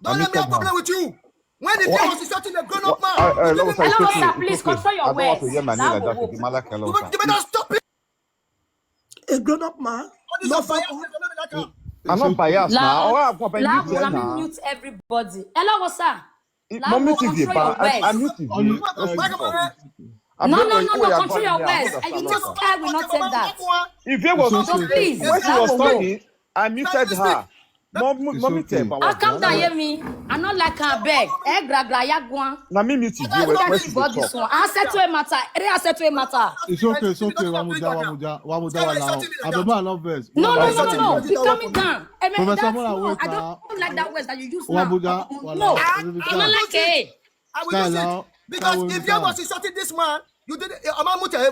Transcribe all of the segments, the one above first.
Don't let me have a problem with you. When the girl was insulting a grown-up man, Hello, please control your words. you better stop it. A grown-up man. I'm not biased now. Let me mute everybody. Hello, what's up? Mommy TV, I mute TV. No, control your words. And you just scared will not take that. If it was so please, when she was talking, I muted her. Mommy TV. I come down hear me. I'm not like a beg. Now me mute TV. I said to a matter. I said to a matter. It's okay. Wamuda. I love this. No. Be coming down. I don't like that words that you use now. No, I'm not like it. I will use it. Because if you was insulting this man, you did it. Don't tell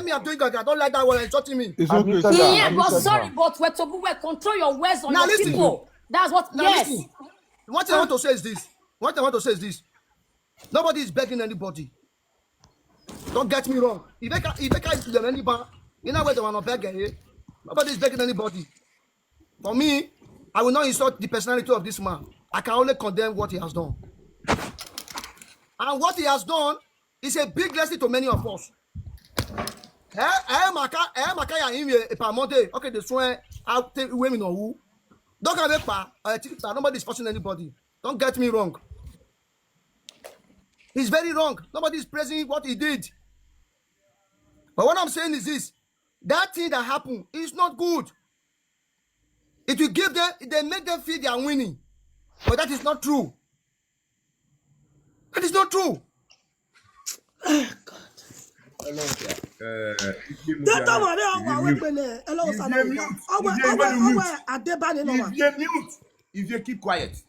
me I'm doing that. I don't like that word insulting me. It's okay. Yeah, but sorry, but we're control your words on your people. That's what. Yes. What I want to say is this. Nobody is begging anybody. Don't get me wrong. If I can't anybody, you know where they want to beg here. Nobody is begging anybody. For me, I will not insult the personality of this man. I can only condemn what he has done. And what he has done is a big lesson to many of us. Okay, the swear I'll take women or who. Don't have a nobody is forcing anybody. Don't get me wrong. He's very wrong. Nobody is praising what he did. But what I'm saying is this: that thing that happened is not good. It will give them, they make them feel they are winning. But that is not true. That is not true. If you keep quiet.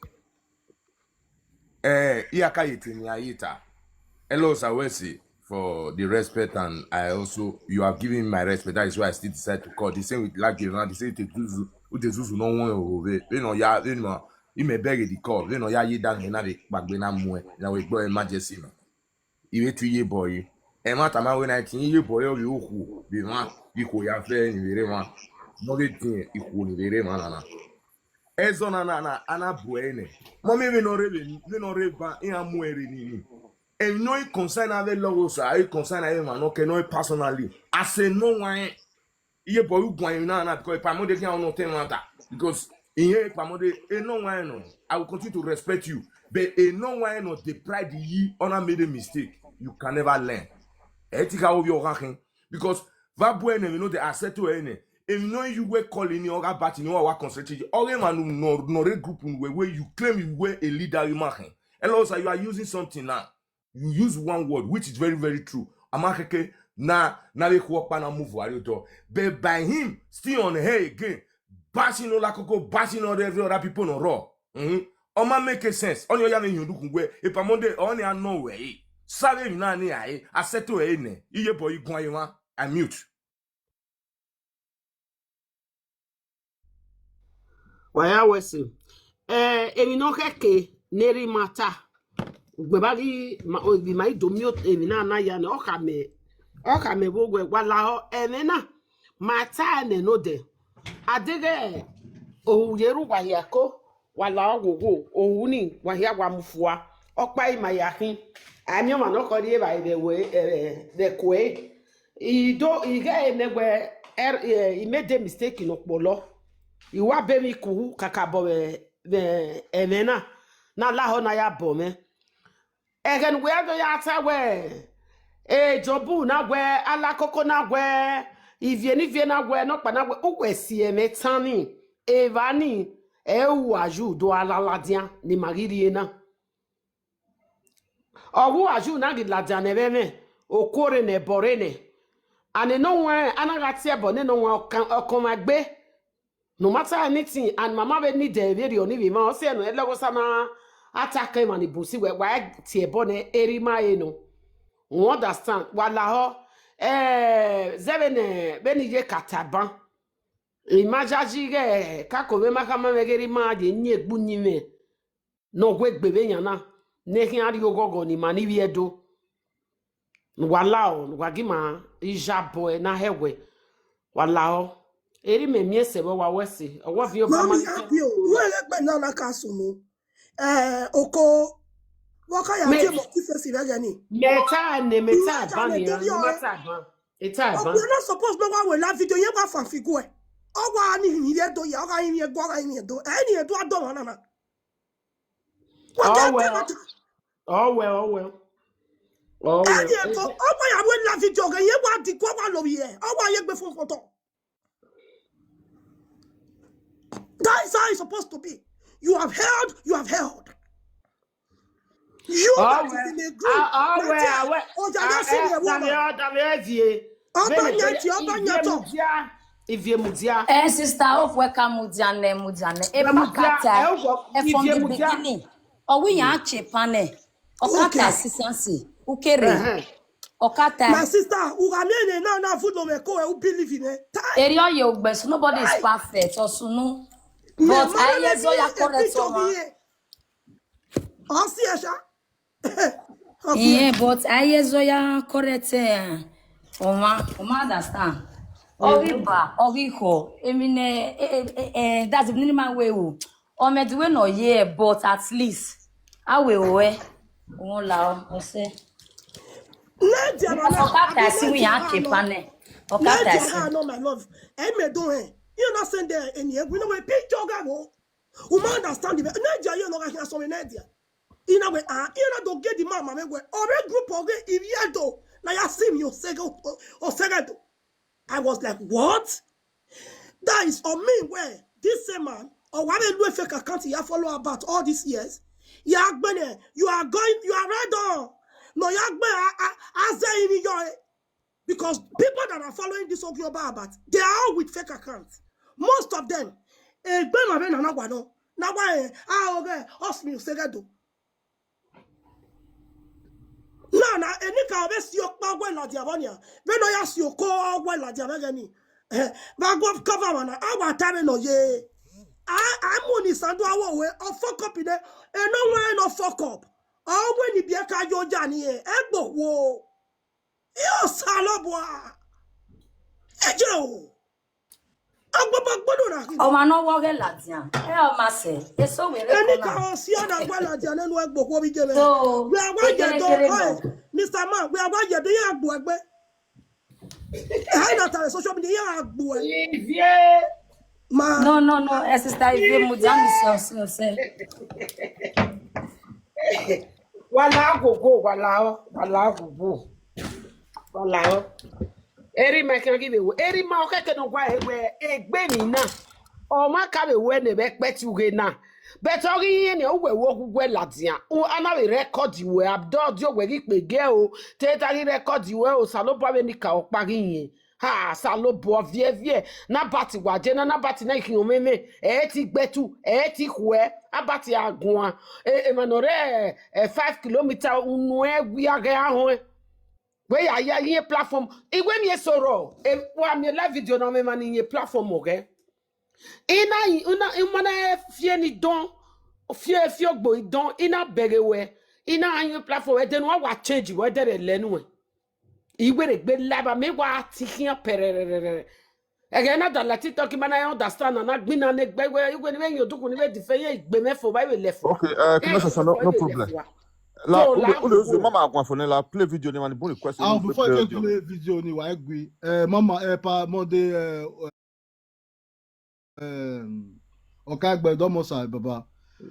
Hello, Sawesi, for the respect, and I also, you have given my respect. That is why I still decide to call. The same with like the same to do. No one over. You may beg the call. Ya ye down in a back when I'm more. Now we go emergency. You 2 year boy. And what am I when I think you boy or you who be one, you could have fair in the one. No, they think you could be the man. Ezona Anna Buene. Mommy, we no revenue, we no revenue in a mueri. And no concern of the logos, I concern everyone, okay, no personally. I say no one. Ye boy going na because pamode can no tell matter because in here pamode no one no I will continue to respect you but no one no the pride ye on made a mistake you can never learn etika of your ranking because va bueno you know the asset to any if you know you were calling you or batting you or concentrating all man no group where you claim you were a leader in marking and also you are using something now you use one word which is very very true amakeke na we walk na move to but by him still on the hair again bashing all coco bashing all every other people no raw oma make sense on your yamin you look where if I'm on the only I know way save na ni I said to ene iye boy gwan I mute waya wesi emi no keke neri mata gbebagi obi mai do mute emi na ya na oka me bogwe gwala ho enena mata ne no de adege o yeru wahia ko wala ogogo o ni wahia wa mfua okpa imayahin ami ma no ko die ba de we de kwe ido ige enegwe I made a mistake in okpolo iwa be mi ku kakabo enena na la ho na ya bo me egen we do ya ta we jobu na gwe ala koko na gwe ivie na gwe no pa na gwe ukwesi emetani evani ewu aju do ala ladian ni magirie na owu aju na gi ladian ebeme okore ne borene ane no wan anagati ebo ne no wan okomagbe no matter anything and mama be need the video ni bi ma o se no elogo sana attack him and busi we why tie ebo ne erima e no we understand wala ho zebene benije kataban imajaji ge kakobe makama megeri ma de nyi egbu nyime no gbe yan na ne hin ari ogogo ni mani bi edo wala o wagima ijabo na hewe wala o Eri me miese bo wa wese. Owa vi Mommy, Obama. help you. Where let me know na kasumu. Oko. Waka ya Me tie mo ti face re ni. meta ne meta Imagine ban me ya. tell you No mata ban. Eta oh, ban. we're not supposed to know la video yen wa fan figu e. O wa ni ni ye do ya, o ga yin ye go ga yin ye do. Any ye do ado na na. What Oh get well. them? Oh well, oh well. Oh Any well. ye do. O wa ya we la video ge ye wa di kwa wa lo ye. O wa ye gbe fun photo. That is how it's supposed to be. You have held, you have held. You Oh that is well. in a group. Oh My dear, well. oh, just see me a woman. Davie vie. Bene Obanya to. Ivie mudia. Sister of welcome Mudiane. Ya mudia. Epakata. From Ivie the mudia. beginning. We ya chepane. Okata Okay. sisansi. Ukere. My Okata. sister, who are now food no me ko who believe in it. Area your best. Nobody is perfect. Osunu. Me But mama I me yes ya be a correct picture one. here. Oh see Asha. Oh Yeah, see. but I yes ya correct. Oma understand. Oriba, Oriho. I mean, that's the minimum way. Or me do no yeah, but at least I will wear. Won't allow. I say. Nadia Because now. I Okata be see we Nadia have ha no. chepane. Okata Nadia see. ha no my love. I me do it. You not send there any we know we picture go. Who understand the Nadia you know I so Nadia. In a way, you know, get the mama, me go, or a group of it, if you do, now you see me, or second. I was like, what? That is on me, where this same man, or what I do a fake account, you follow about all these years. You are going, you are right on. No, you are going, as they in your, because people that are following this Oghionba about, they are all with fake accounts. Most of them, now why, okay, ask me, second. No, any kind of your power la diavonia. When I ask you call well la diavagani. But go cover one. Our time no ye. I'm only sandu awo we or fuck up in there. And no one no fuck up. Oh, when you be a kajo jani egbo wo. Yo salobwa. Ejo. Oh, man, no walk a ladian. Eh, massa. It's so we Any reckon. kind of siana well at Janan Wegbo what we give. So, We are one year do. Mr. Man, we are 1 year do you have I not on social media agbo. Ivie. Ma. no. Sister, if you Mudiane say. Wala gogo, wala gogo. Wala. Eri ma kan give away. Eri ma o keke no gwa egbe ni na. O ma ka be we ne be peti uge na. But ori yin ne o we wo gugwe ladian. O ana we record we abdo dio we ri pe ge o. Te ta ri record we o salopo we ni ka o pari yin. Ha salopo vie na bati waje na bati na ikin o meme e ti gbetu e ti hwe abati agun e manore 5 kilometer unu e gwi age ahun. Where ya ye platform. When ye sorrow, wa me live video na me man ye platform okay. Ina fie ni don, fie ogbo don ina begewe. Ina ye platform e den wa change we dey lenu. Iwe re gbe laba me wa tikian perere. Again na that TikTok man I understand na gbi na ne gbe we when you do kun we defend ye gbe mefo ba we lefo. Okay, no problem. La, mama akwanfone la play video ni mani bon request. Before you play video ni wa agree. Mama pa Monday okay, don't most baba.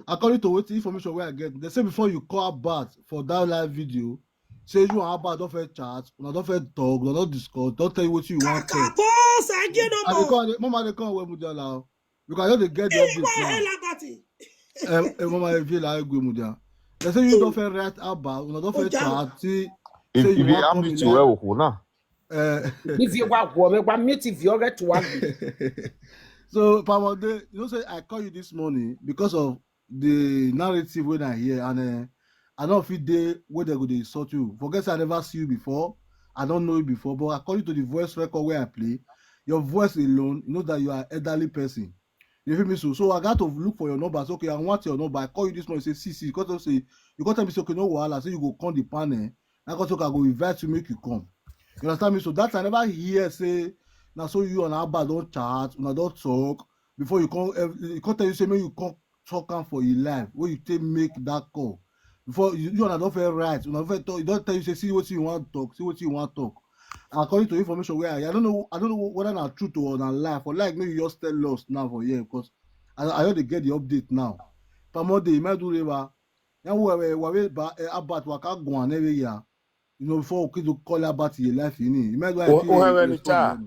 According to what information we are getting, they say before you call Bat for that live video, say you and Bat don't fair chat, don't fair talk, don't discuss, don't tell you what you want. Boss, I get no more. Mama they come when Mudia now. Because I know they get the update now. Mama if you like go Mudia. They say you don't fair write about, don't fair chat. Say you want me to well na. If you want me mute if you get to one. So, Pamode, you know, say I call you this morning because of the narrative when I hear, and I don't feel they where they go to insult you. Forget I never see you before, I don't know you before, but according to the voice record where I play, your voice alone, you know that you are an elderly person. You feel me? So I got to look for your numbers. Okay, I want your number. I call you this morning. Say, see, you got to say, you got to me say, okay, no wahala. Say you go come the panel. I got to go invite you, make you come. You understand me? So that I never hear say Now so you and Abba don't chat, you don't talk before you can't tell you say you can't talk am for your life. Where you take make that call. Before you and I don't feel right, you don't tell you say see what you want to talk, see what you want to talk. According to information where I don't know whether not true or not lie. For like maybe you're still lost now for here because I already get the update now. Pamode, you might do river. Now we about waka go on every year. You know, before we could call about your life, you need. You might O hewe ni respond. ta.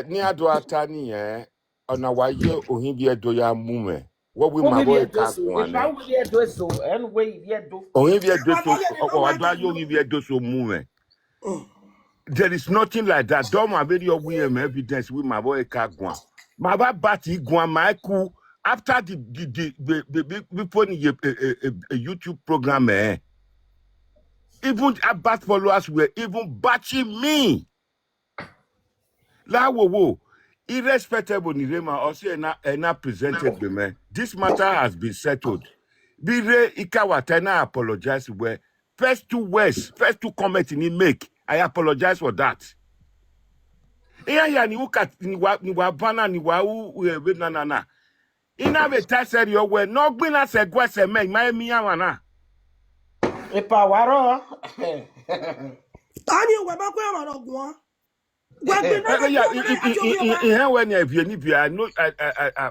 Ni ado ata ni ona waye ohinbi edo ya mume. What we my boy ka gwane. Ohinbi edo so o ado ayo ohinbi edo so mume. There is nothing like that. Don't have any evidence with my boy ka gwan. My bati gwan my ku after the before a YouTube program even Abat followers were even batching me. La wo irrespectable ni Rema also ena presented be me. This matter has been settled. Bire Ikawatena apologize where first two comments he make. I apologize for that. Ya ni uka ni wa bana ni wa we na. Ina be taseri yo we no gbina se gwa se me ma mi awana. Epa waro. Tani we ba kwa ma dogun. Yeah, when I know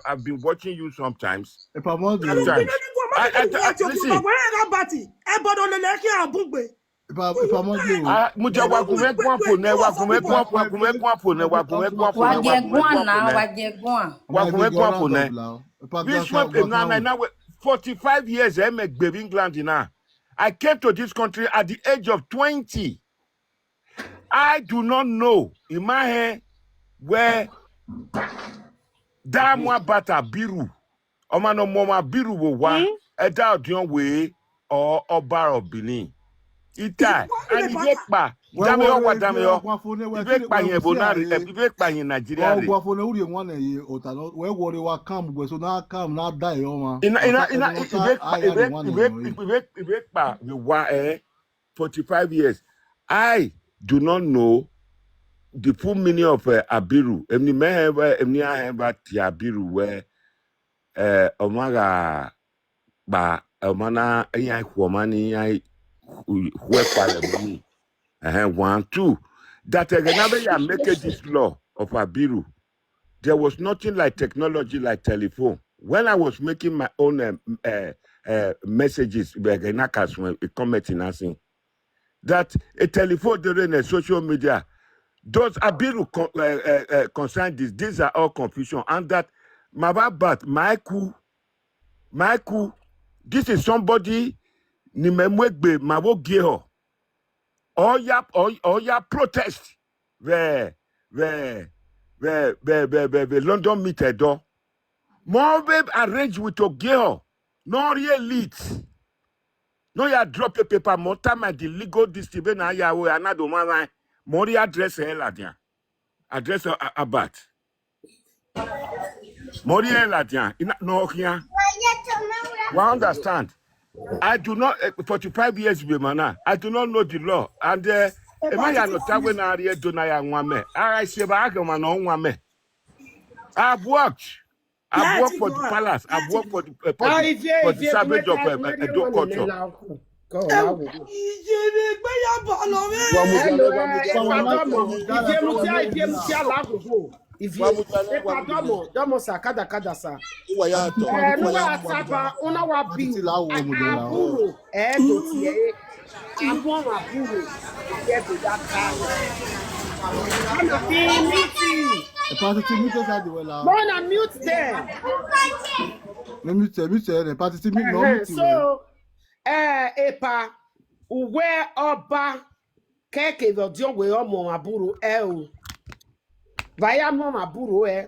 I've been watching you sometimes. Listen. This one 45 years I make baby England now. I came to this country at the age of 20. I do not know in my head where Damwa Bata Biru Omano Moma Biru will wa Eda Dion way or Obar of Benin. Ita and Ibekpa Dameo Wadameo Ibekpa Yebonari Ibekpa in Nigeria. Where were you come so now come now die Ibekpa you wa 45 years. I do not know the full meaning of Abiru. Emni meheba emni aheba ti Abiru where omaga ba omana iya huomani iya huekwa me. 1, 2. That again ya make this law of Abiru. There was nothing like technology like telephone. When I was making my own messages, commenting asking that a telephone during a social media. Those Abiru concerned this. These are all confusion. And that Mababat, Maiku, this is somebody Nimemwegbe Mawogeho. Or ya protest the London meter door. More babe arrange with Oghionba. No real leads. No ya drop a paper more time at the legal distribution na ya we anado mama. Mori address Ladian. Address Abat. Mori Ladian. No here. We understand. I do not 45 years be mana. I do not know the law. And Emaya no tawe na ariye donaya nwame. I say ba agama no nwame. I've worked for the palace. I've worked for the savage of Edo culture. So, Epa, uwe oba keke vodio we omo maburu vaya mo maburu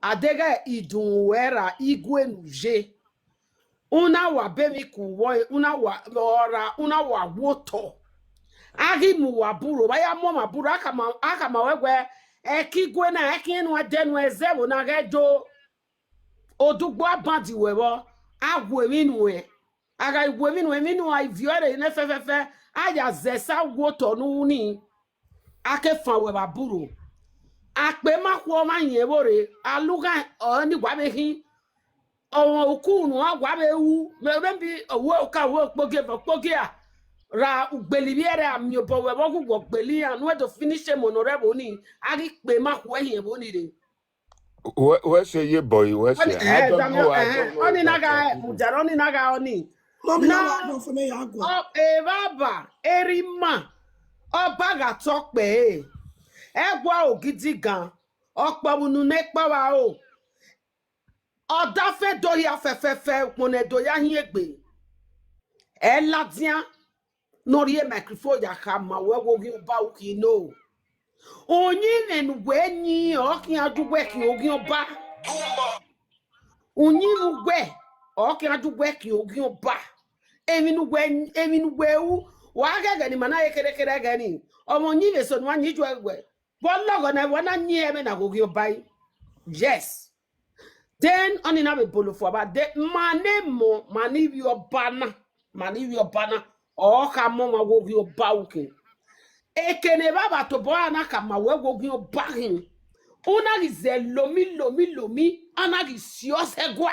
adega idun wera igwe nuje una wa bemi kuwo una wa woto agi mu waburu vaya mo maburu akama wegwe ekigwe na ekinu adenu ezebo na gedo odugbo abandi wewo agwe minwe aga igwe minwe minu ai viore ne fefefe aya zesa woto nuni ake fa we baburu akpe makwo ma yebore aluga oni gwabehi o okunu agwabewu mebembi owo ka wo kpoge a ra ugbelibiere amiobo we bogu gbeli anu to finish monorebo ni agi pe makwo yebo ni de Where say ye boy? Where say? I don't know. I don't know. Oni naga mujaro ni naga oni Mommy, na no for me agwa. o e baba erima ọba ga-atọ pé ẹgwa ògidì gan ọpọmunu nípa wa o ọdáfẹ dórí afẹfẹfẹ pọnẹdọ ya hin egbe ẹ ládìá lórí ẹ microphone ya ka ma wẹwo gi ọba òkè no onyin ẹnuwẹ ni ọkìn adúgbò ẹkìn ògì ọba onyin wẹ ọkìn adúgbò ẹkìn ògì ọba eminugwe ewu wa ga ni mana ekere gani omo nyi so nwa nyi jwe gwe bollogo na wana nyi eme na gogi obai yes then oni na be bolo for about de mani wi obana o ka mo ma gogi oba uke ekene baba to bo ana ka ma we gogi oba hin una gize lomi ana gi siose gwe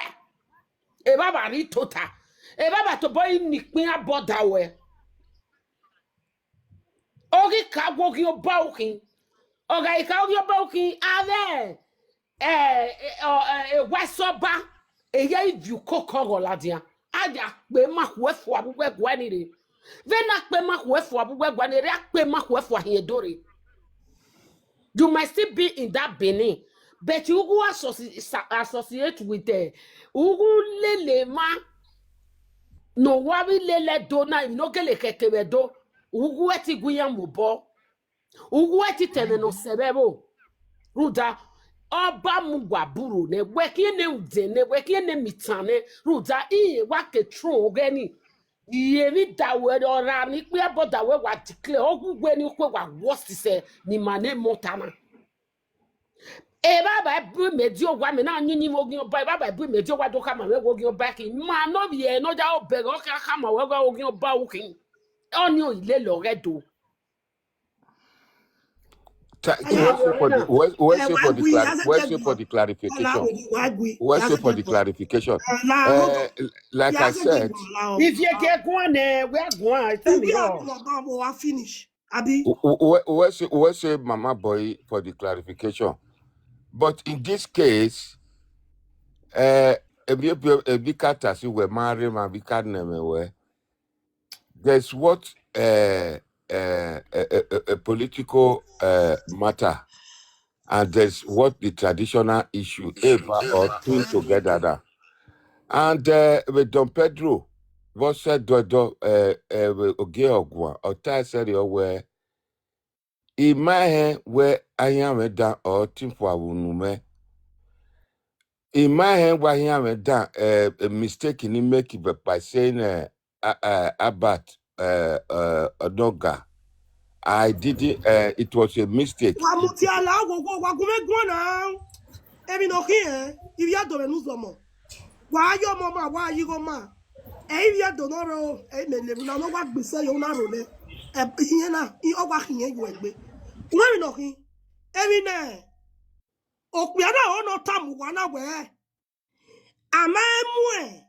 e baba ri tota e baba to boy ni pin aboda we ogi ka gogi oba ukin oga ika ogi oba ukin ave wesoba e ya idu kokoro ladia aja pe makwefo abugwe gwanire vena pe makwefo abugwe gwanire pe makwefo ahedore you might still be in that Benin but you go associate with ugu lele ma no wabi lele do na no gele kekebe do ugu eti guyan mubo ugu eti teme no sebebo ruda oba mugwaburu ne weki ne ude ne weki ne mitane ruda iye wa ke tron ogeni iye mi dawe ora ni pe abodawe wa declare ogugwe ni pe wa worst se ni mane motana e baba bu meji ogwa me na anyi ni ogi oba baba bu meji ogwa do ka ma we ogi oba ki ma no bi e no ja obere o ka ma we ogi oba ukin oni o ile lo redo Where's for the clarification? Where's for the clarification? Like I said, if you get one, we're going. Tell me all. Finish. Abi. Where's Mama Boy for the clarification? But in this case, there's what a political matter, and there's what the traditional issue ever or twin together. And with Don Pedro, what said Dodo Oghionba or Tai said where in my hand where I am down or team for Wunume. In my hand, why I am done a mistake in make it by saying Abat Odoga. I didn't. It was a mistake. Emi no here, if you do no zomo. Why your mama, why you go ma? If you do no ro, me no wa gbese yo na ro le. Iye na, I o wa kiyen yo egbe. Why no here? Emi na. Okuya na o no tamu wa na we. Amemwe.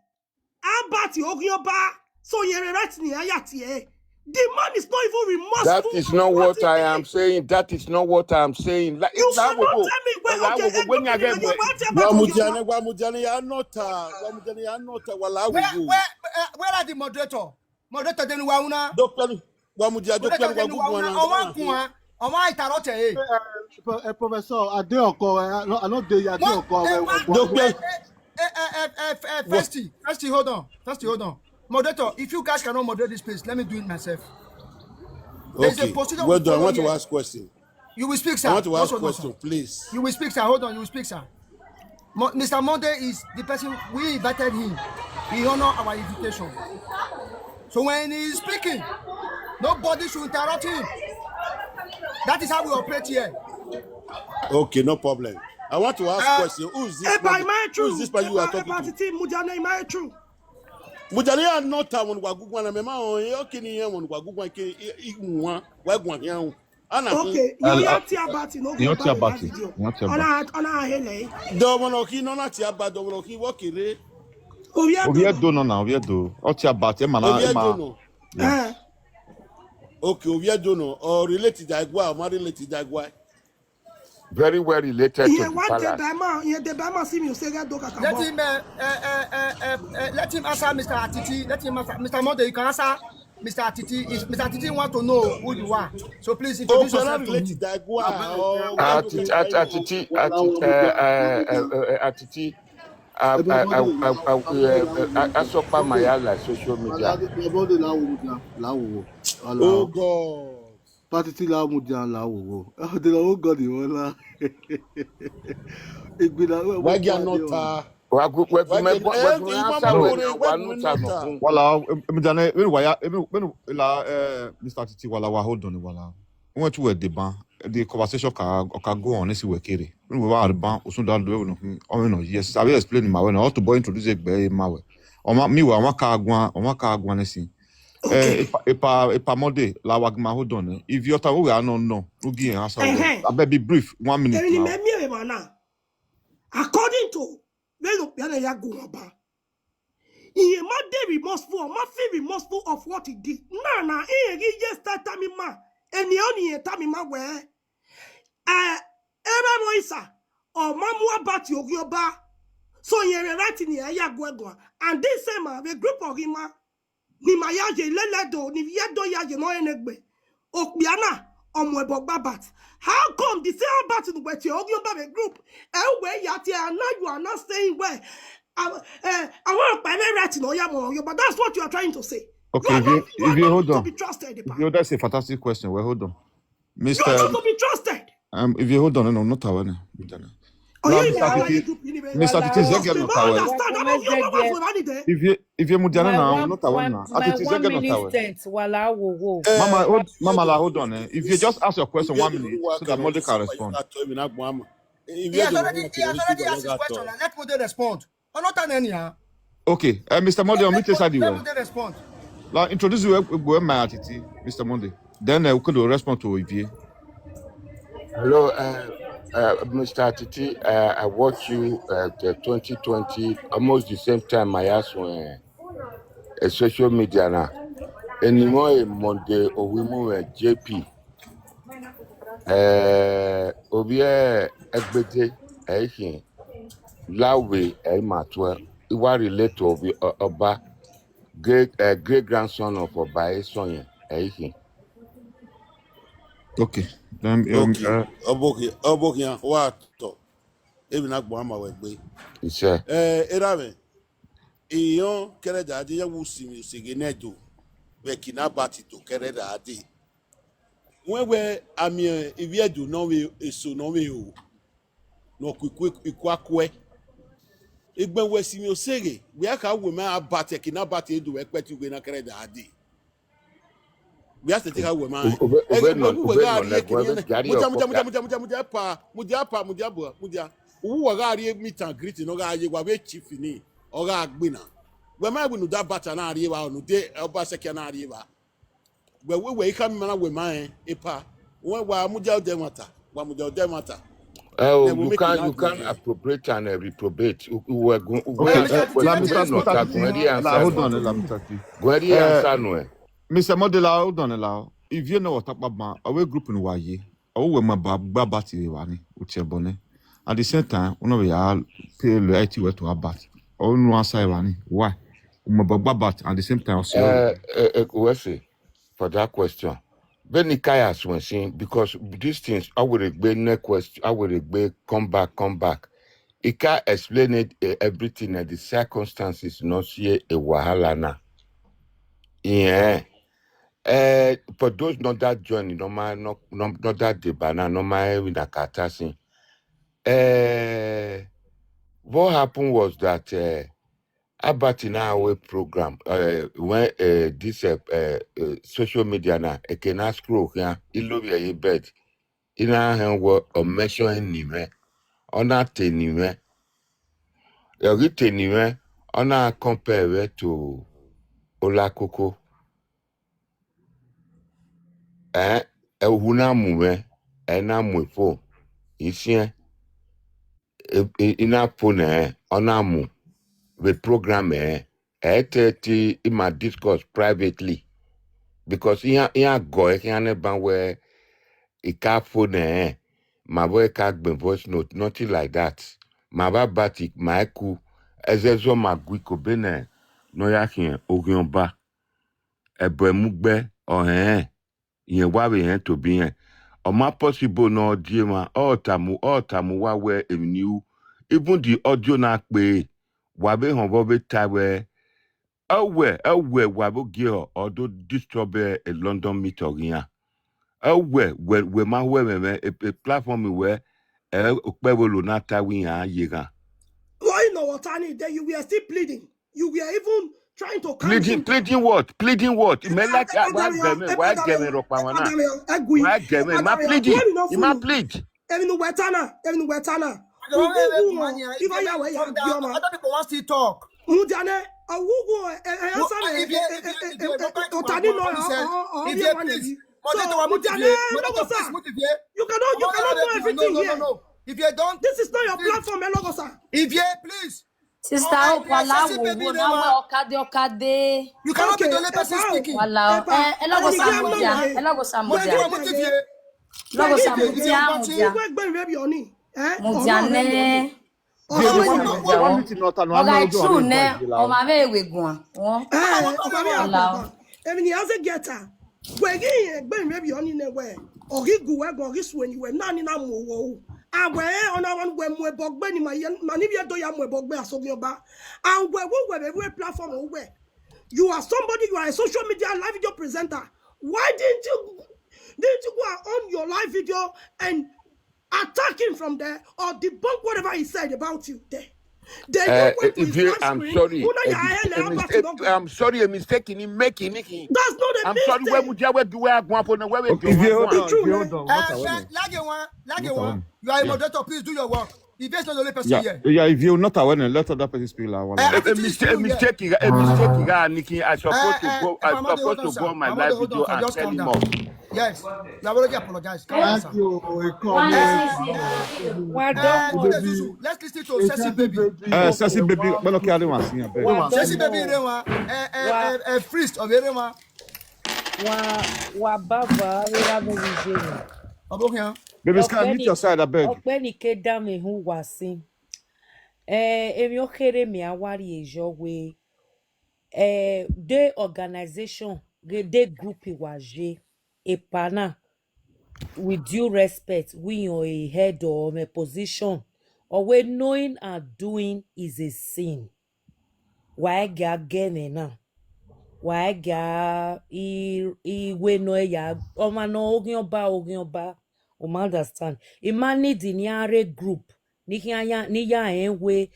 Abati Oghionba. So you right ni ayati e. The man is not even remorseful. That is not what I am saying. That is not what I am saying. Like, you cannot tell me when where are the moderator? Moderator then wauna. Professor, I not there. First, hold on. Moderator, if you guys cannot moderate this place, let me do it myself. Okay. Well done. I want to ask question. You will speak, sir. I want to ask question, please. You will speak, sir. Hold on. You will speak, sir. Mr. Monday is the person we invited him. He honored our invitation. So when he is speaking, nobody should interrupt him. That is how we operate here. Okay, no problem. I want to ask question. Who is this? Who is this person you are talking to? Mujani are not one wagugwana mema o yokini yan one wagugwan ke igunwa wagwan yan Okay, you yati abati no go Yoti ba la abati. video. Yoti abati. Ona hele. Dominoki no na ti aba dominoki wokere. Oviedo no. Oviedo no na Oviedo. Oti abati Oviedo ema. no. Yeah. Okay, Oviedo no. Or related Agua, or related Agua. Very well related to Here the one day palace. Bama, here the Bama see me say that do Let kakabo. him let him answer Mr. Atiti. Let him answer Mr. Mode. You can answer Mr. Atiti. If Mr. Atiti want to know who you are, so please introduce Okay, not yourself to related him. Agua. Oh, Atiti, Asopa Mayala social media. oh God. Patiti la mudia la wo. De la wo God you la. Igbina we Why mo you pa de wa. not? Why Wegume you answer No. when Why one you no not? home. Wala emjane emi waya emi la Mr. Titi wala wa hold on wala. We went to a deban. The conversation can go on esi wekere. We were at ban osun dan do no. O no yes. I will explain my way. How to boy introduce e gbe ma we. O ma mi wa won ka agwan nesi. Okay. Epa mode la wagma hold on. If your time we are no. Ugi answer. I bet be brief 1 minute Any now. me mana. According to when you be ya go oba. He ma dey remorseful, ma feel remorseful of what he did. Nah, he just start me ma. And the only time ma where Eva Moisa or Mamu about Oghionba. So you're writing here, and this same the group of him, ni mayaje leledo, ni yedo yaje no enegbe. Okbiana, babat. How come the same battle with your Oghionba group? Where yati and now you are not saying where I want to writing or yamo, but that's what you are trying to say. Okay, You are if you not hold to on. be trusted. If you that's a fantastic question. Well, hold on. You are Mr. not to be trusted. If you hold on, no, not aware. Oh, La you Mr. are Titi, group anyway. Mr. Titi Because Zegen we not don't aware. understand. I'm not your wife for there. If you mudiana my now, one not aware one now. my Titi 1 Zegen not minute aware. stint wala wo. Hold on. If you just ask your question 1 minute, so that Mother can respond. He has already asked his question. Let Mode respond. Or not an any. Okay, Mr. Mode, I'm Let side Mode respond. Like introduce you go my Titi, Mr. Mode. Then we could respond to Ivy. Hello, Mr. Titi. I watched you the 2020, almost the same time I asked when social media now. Anymore Monday or women JP. Obie Egbede Ehin Lawe Matwe. It was related to Oba, great grandson of Oba Esoyen Ehin. Okay. Then Okay. Obokia, what? Even Agwama wegbe. He said, Erame. Iyon kereda adi ya wusimi sigenedo. Wekina bati to kereda adi. Mwewe ami iviedu no we eso no we o. No kwakwe. Igbe wesimi osege. We aka we ma abati kina bati edu ekpeti we na kereda adi. We have to take out women. Ube no Who were already legwe gari okoka. mudia. Who were already meet and greet no guy you were chief ni or agbina. When my will that batter na riva no day oba second riva. Where we were coming man with mine epa. When wa mudia demata, wa mudia demata. You can't appropriate and reprobate. We're going Mr. Titi, hold on, Mr. Titi. answer no. Mr. Modela, hold on, allow. If you know what about our group in Waye, or when my babati wani, which are bonnet. At the same time, we are pay loyalty to our bat. Or no answer wani. Why? My babat at the same time, For that question. Benny Kayas when saying because these things I would be next question, I would be come back. It can't explain it everything and the circumstances not see a wahala na. Yeah. For those not that journey, not that debana, no my with a catastrophe. What happened was that about in our program, when this social media na can scroll here, it look a bed. In our hand were a measure anywhere, on a anywhere, a written anywhere, on a compare to Olakoko. Hunamu me ena mwepo isien ina pone onamu the program eteti ima discuss privately because iya go ne ban where ika phone ma boy ka gbe voice note nothing like that ma ba batik ma eku ezezo ma gwiko bene no ya hin Oghionba ebemugbe ohen yen wa we hen to be hen o ma possible no die ma all tamu wa we emniu even the audio na pe wa be hon bo be ta we ewe wa bo gi o do disturb a London meet ogian we ma we me a platform we okpewolo na ta wi ya yega Why no what I need? You were still pleading. You were even trying to calm him down. pleading what me like wa get me ropawana wa get me ma pleading ma plead Even wetana. I don't people want to talk. Mudiane, a wugo, if you cannot do everything here. If you don't, this is not your platform, Elogosa. If you please. Sister Opala wo na okade. You cannot be the only person speaking. Wala. Elogosa modia. Mudiane. One meeting not an Oga true ne o ma be wegun won. Emi has a getter. We gbe maybe oni ne we. Ogigu we go gisu ni we nani na mo wo. Awe ona wan we mo bogbe ni mani bi do ya mo bogbe Oghionba. And we platform we. You are somebody, you are a social media live video presenter. Why didn't you go on your live video and attack him from there or debunk whatever he said about you there? I'm sorry, a mistake in making it. That's not a I'm mistake. sorry, where would you do I go up on the way? You are a moderator, please do your work. If there's not the only person here. Yeah, if you're not aware, let other person speak. A mistake, Nikki. I supposed to go on my live video and tell him off. Yes, you have already apologized. Thank you. Let's listen to Sassy Baby. Sassy Baby, well, okay, I don't want to see Sassy Baby, a priest of Yerema. Wa baba era me vijeni. Baby, can you meet your side, I beg? Ọ̀gbẹ́ni ke da me hu wasin. Emi o kere mi awari ejo we de organization de group waje epana with due respect we on a head or a position or we knowing and doing is a sin. Why ga gene na? Why ga we no ya o ma no Oghionba o ma understand. E ma need ni are group ni ya enwe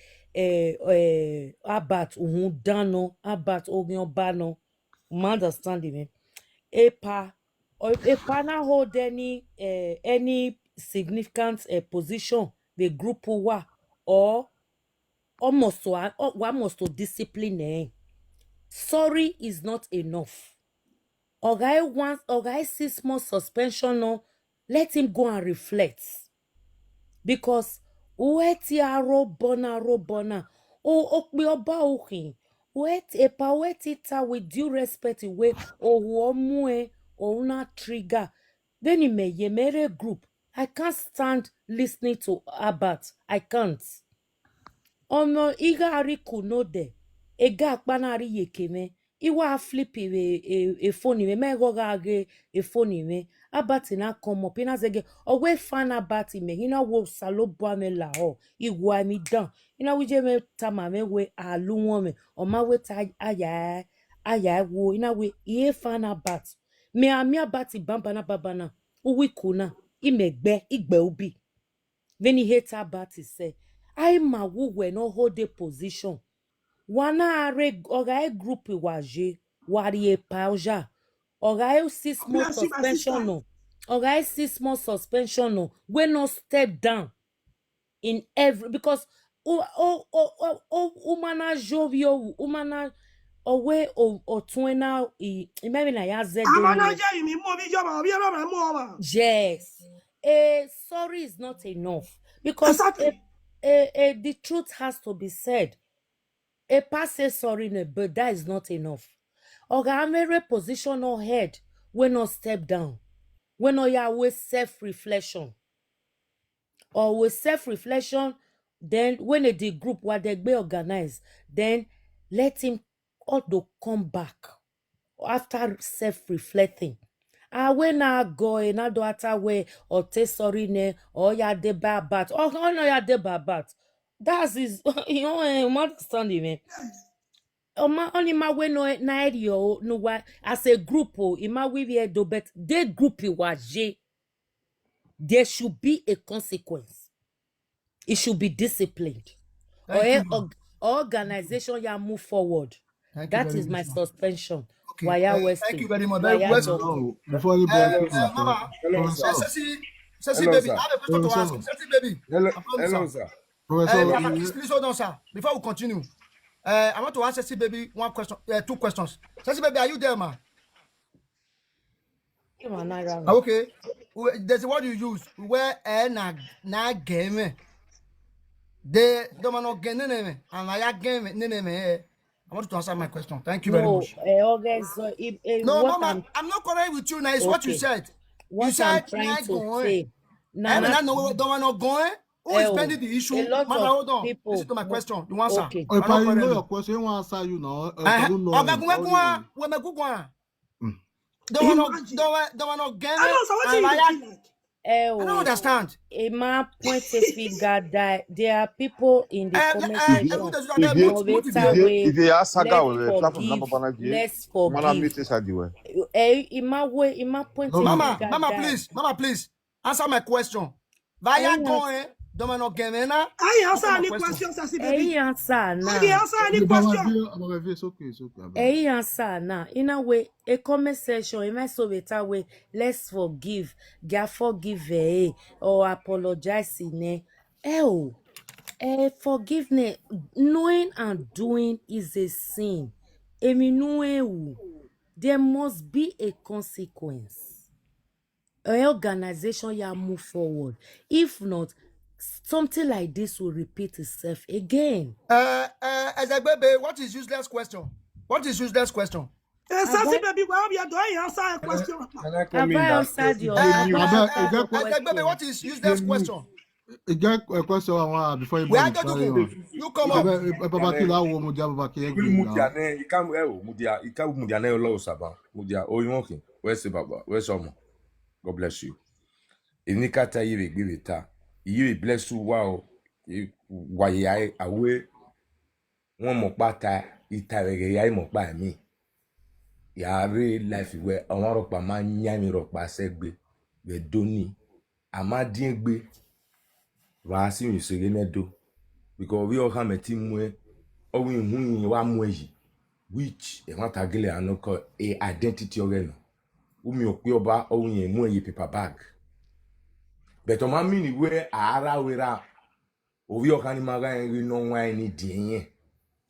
abat uhun dano abat Oghionba no o ma understand me. Epa na hold any significant position the group wa or almost to discipline. Sorry is not enough. Ogai 6 months suspension no, let him go and reflect. Because ueti robona o okbi oba okin ueti ta with due respect we o mue o una trigger then he may yemere group. I can't stand listening to Abat. I can't. Ono iga ari kunode ega akpanari yekeme iwa flip a phone me go ga a phone me Abat na come up ina zege owe fan Abat me ina wo salo bo me la ho igwa mi dan ina wije me tama me we alu won me o ma we ta aya wo ina we e fan Abat me ami Abat bamba na babana uwi kuna imegbe igbe obi veni hate Abat say I ma wu we no hold a position. Wana are oga group waje wari pauja. Oga 6 months suspension no. Oga 6 months suspension no. We no step down in every because umana jovio umana owe o twena maybe na ya Amana zedo. je mi mo bi joba obi e ba mo ba. Yes. Sorry is not enough because Exactly. the truth has to be said. A pass says sorry, no, but that is not enough. Oga Amere position or head when not step down. When no ya with self-reflection. Or with self-reflection, then when the group what they be organized, then let him all to come back after self-reflecting. When I go in a do way or te sorry ne or ya de babat or no ya de babat. That's is you know understand me. Only my way no na yo no wa as a group in my way do but they group was there should be a consequence. It should be disciplined. Or Thank you, ma'am. organization ya move forward. Thank you That very is much, my ma'am. suspension. Okay, Why are thank wasting? you very much. Why Very are well talking? spoken. Now, before anybody Hello, speak, sir. Mama, Hello, sir. Professor, Sexy Hello, baby, sir. I have a question to ask. Professor, Sexy baby, Hello, I promise, hello, sir. sir. Professor, Papa, please hold on, sir. Before we continue, I want to ask Sexy baby one question, two questions. Sexy baby, are you there, ma? Okay. There's a word you use where na game. The man not game name and I game name. I want you to answer my question. Thank you very No, much. okay, so No, what Mama, I'm not correct with you now. It's what you okay, said. You what I'm said trying not to going. say, I mean, Nana, I know the one not going. Who is bending the a issue? lot Mama, of hold on. Listen people, to my question. You answer. okay, if I'm I not correct know your me. question, he won't answer you now. I don't know him. Ogagumekwa, wemekugwa. Mm. Imagine. Don't want no game. I know so what And you dey I feel like. don't understand. my point a figure that there are people in the comment section. No better way. If you saga Let's with platform number forgive. bana vie, Let's mana forgive. meet inside the way. In my point No, a no. figure that. Mama, please. Answer my question. Vaya going. Don't want no game. I answer Answer my any question. questions, Sassy baby. Answer I now. answer any But my question. view, it's okay, it's okay. Answer now. In a way, a comment section, in my so better way, let's forgive. Get forgive or apologize in forgiveness, knowing and doing is a sin. There must be a consequence. An organization ya move forward. If not, something like this will repeat itself again. Ezebebe, what is useless question? What is useless question? Have Sassy I, baby, well, you don't answer a question. Can I come have in I that answered if your they have mute? I answered your Ezebebe, what question? is useless question? You get a question I want before We are anybody going to carry go. on. You come up. Papa Kila wo mo jaba Papa Kila Kuli green now. mudia ne, ika mudia, ika mudia ne lo saba. Mudia, oh you okay? Where's the baba? Where's Omo? God bless you. Inikata yiwe gbirita. Yiwe bless you wow. Waye awe. Won mo pata itarege yai mo pa mi. Ya re life we awon ropa ma nyami ropa segbe. We doni. Ama diengbe. Wa si mi sege ne do. Because we all have a team where all we one way which a matagile and no a identity organ. Umi okioba only a moye paper bag. But on my mini where ara wera ovi okani maga and we know why any DNA.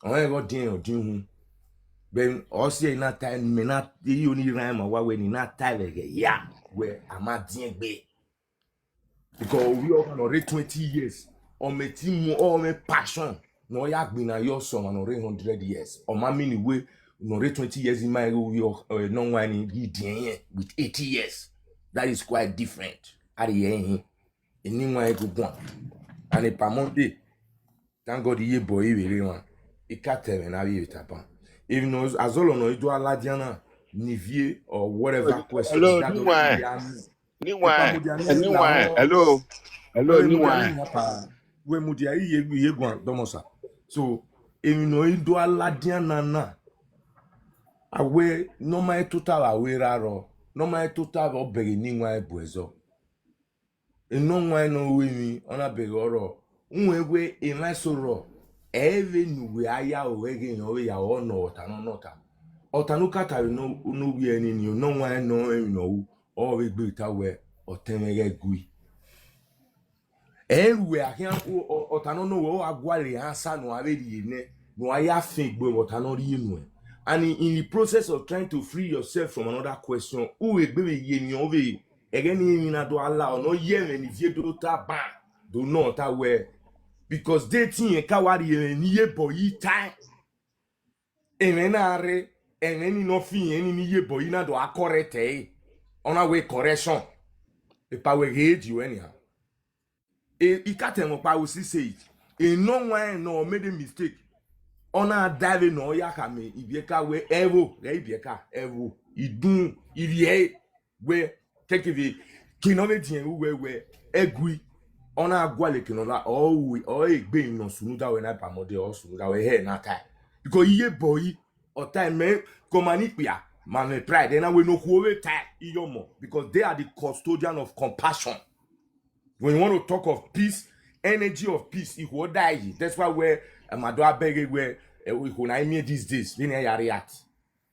I got DNA or ding. Ben also in that time may not the only rhyme or when in that time again. Yeah, where I'm at DNA. Because we all already 20 years on my team or my passion. No yak been a your son and already 100 years. Or my mini way no 20 years in my no one with 80 years. That is quite different. At the end, anyone could go. And a pamonde, thank God ye boy really one. It can't tell and I will tapan. Even though as all on do a ladiana, Nivier or whatever question Hello, that niwa. doesn't Niwa. Niwa. Hello. Hello, niwa. we mudia ye gwan domosa so no ido aladia nana awe no mai total awe raro no mai total obere ni nwa ebuezo eno nwa no we mi ona bere oro nwe we in soro eve nu we aya owege yan we ya ono otanu nota otanu katari no we eni ni no nwa no eno o we gbe ta we otenere gui ewe ahia otano no wo agwale ansa no avedi ne no aya fin gbe otano ri enu And in the process of trying to free yourself from another question, who again do allow no yen if you do not aware because dating a kawari and ye boy time and then no fee any ye boy na do a correct on our way correction. The power age you anyhow. It can't power say it. No one no made a mistake. Ona dive no ya kame ibieka we evo ibieka evo idun irie we take the kinometi we egui ona agwale kinola o egbe no sunuda we na pamode o sunuda we he na kai because iye boy o time me komani pia man pride na we no who we tie iyomo because they are the custodian of compassion. When you want to talk of peace, energy of peace, it will die. That's why where Madoa beg where when I mean these days, then I react.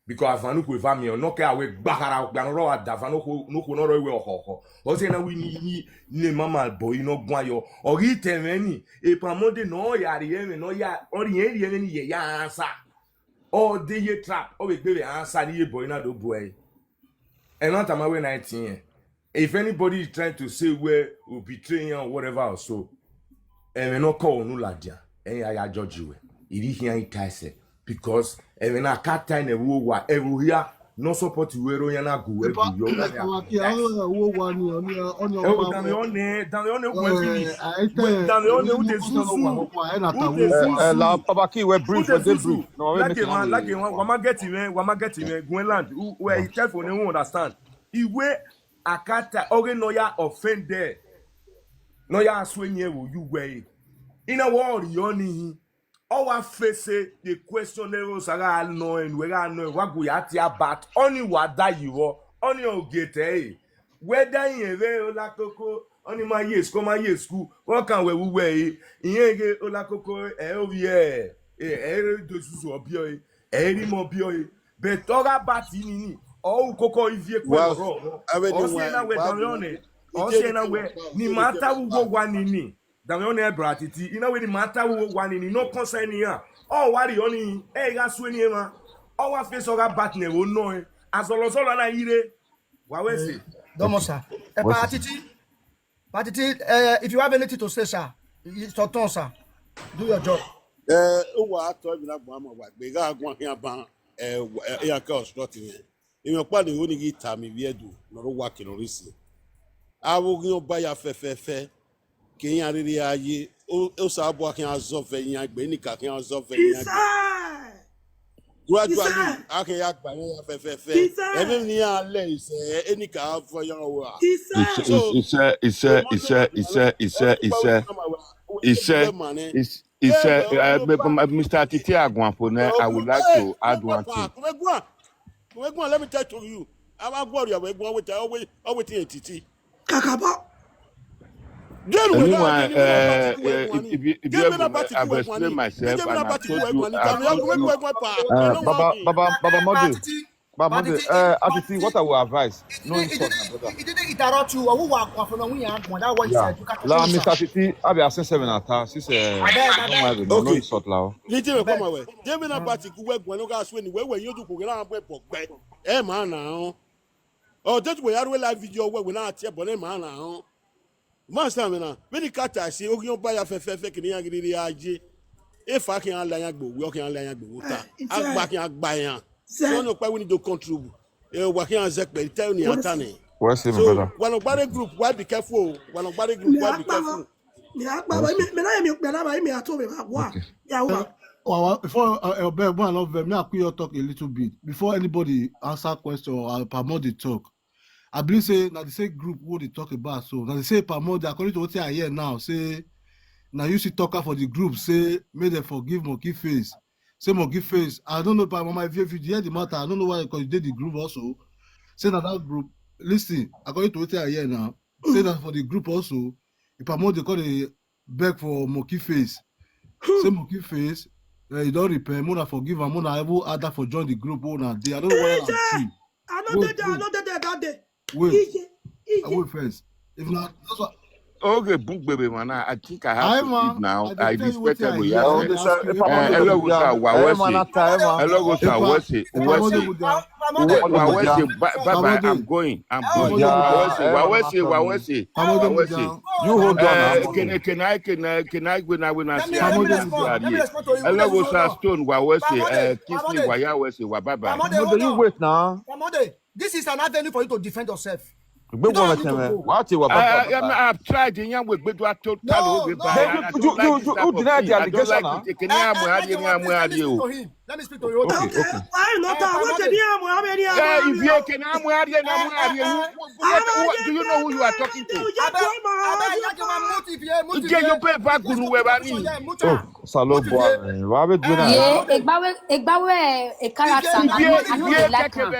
Because if I look with me, no care we bahara gbanoro adavano no no we ho. O say na we ni mama boy no gwan or he temeni e pamode no yari eme no ya ori yen ni ye ya answer. All day ye trap o we be answer ni boy na do boy. And not am we 19. If anybody is trying to say where we betray you or whatever or so, and we not call no ladia, and I judge you. It is here it is because and when I can't time a war every year no support you where you na go La Pabaki we brief we debrief. No, we make like wama get him Gwenland where he tell for no understand. Iwe akata oge no ya offended. No ya aswenye wo you way. In a world you only our face the question levels are no and we are no what we at ya bat only what that you only o get whether in a la coco only my years come my years school what can we way in ola coco yeah do susu obio eri mo bio but oga bat in oh coco if you Well, I mean, o say na we don o say na we ni matter who go one ni Damione bratiti, you know when the matter who one in no concern here. Oh, what the only gas when you ma. Our face of a batne will know as well as all I ire. What was it? Domosa. Patiti, if you have anything to say, sir, it's your turn, sir. Do your job. I told you that Mama was big. I want here ban a cost not in your party only get time if you do not working on this. I will go buy a fair. Quem aria aí eu sabe quem as ovelhinhas bem cá quem as ovelhinhas gradually a quem a banha fefe é mesmo nem a lei é any cá foi uma Mr. Titi Agwampone, I would like to add one thing. Let me tell you, I'm worried about going with always Titi. Anyone, if you I've explained myself and I've told you, Baba Modi, Atiti, what I will advise? No insult, my brother. He didn't interrupt you. Who are from the wing? That's what he said. La Mr. Atiti, I be asking 7 at since no insult now. Little come away. Devin Abati work when you guys win where you do program back. Eh man now. Oh, that's where I will live video where we not here, but man now. Master now. When the cat I see Oghionba ya fefe kini agiri aje. If I can allow go, we can allow go. Back in Bayan. So no we need to contribute. Working as a tell me attorney. Where's him, brother? One of body group, why be careful? One of body group, why be careful? Before talk a little bit before anybody answer question or promote the talk. I believe say now the same group what they talk about. So now they say promote according to what I hear now. Say now you see talker for the group. Say may they forgive Monkey Face. Say Monkey Face. I don't know, but Mama, if you hear the matter, I don't know why because you did the group also. Say that group. Listen, according to what I hear now, say that for the group also. If promote they call the beg for Monkey Face. Say Monkey Face. You don't repent. Mona forgive and Mona ever add that for join the group. Mona day. I don't know why I'm I know that day. Wait first. If not, that's what. okay, book baby man. I think I have to leave now. I respect everybody. Hello, sir. Hello, sir. Bye bye. I'm going. Wawese. You hold on. Can I when I see Let me respond to you. hello, sir. Stone Wawese. Kisney Wayawese. Wababa. You wait now. This is an avenue for you to defend yourself. I've tried in young with Bedwa told No, you deny the allegation. Let me speak to you. Why not? What the if you can, do you know who you are talking to? Get your pay back to whoever. Salo boy. Why would you Egbawe a character. I know they like him.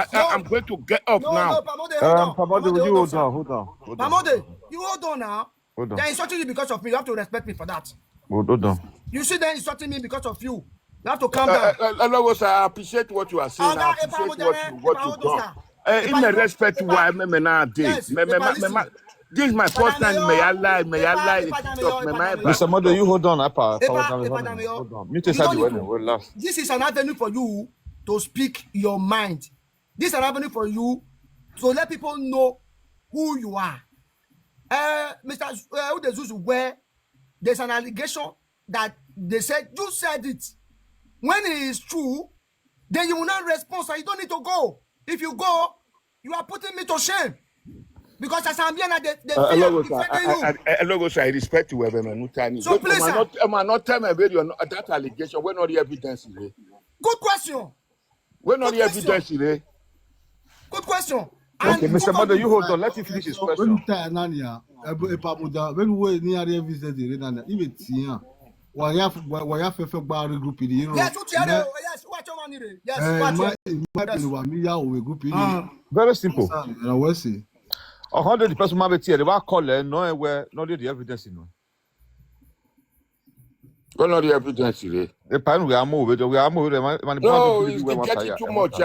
I'm going to get up now. Hold on. Pamode, you hold on now. Hold on. They're insulting you because of me. You have to respect me for that. Hold on. You see, they're insulting me because of you. You have to calm down. I appreciate what you are saying. I appreciate what you've done. In the respect to why me now this is my first time. May I lie? Mr. Mother, you hold on. Hold on. This is an avenue for you to speak your mind. This is an avenue for you to let people know who you are. Mr. Udezuzu, where there's an allegation that they said you said it. When it is true, then you will not respond, so you don't need to go. If you go, you are putting me to shame. Because as I'm here, they fear you. I respect you, Mutani. So please, sir. I'm not telling you that allegation. We're not the evidence. Good question. We're not the evidence. Good question. Okay, Mr. Mother, you hold on. Let him finish his question. When we near the visit, even Tia, why have a bar group in the Yes, what Very simple. I will say. 100 person might be here. They were calling, no, where not the evidence. We're not the evidence. The pan we are moving. No, it's getting too much.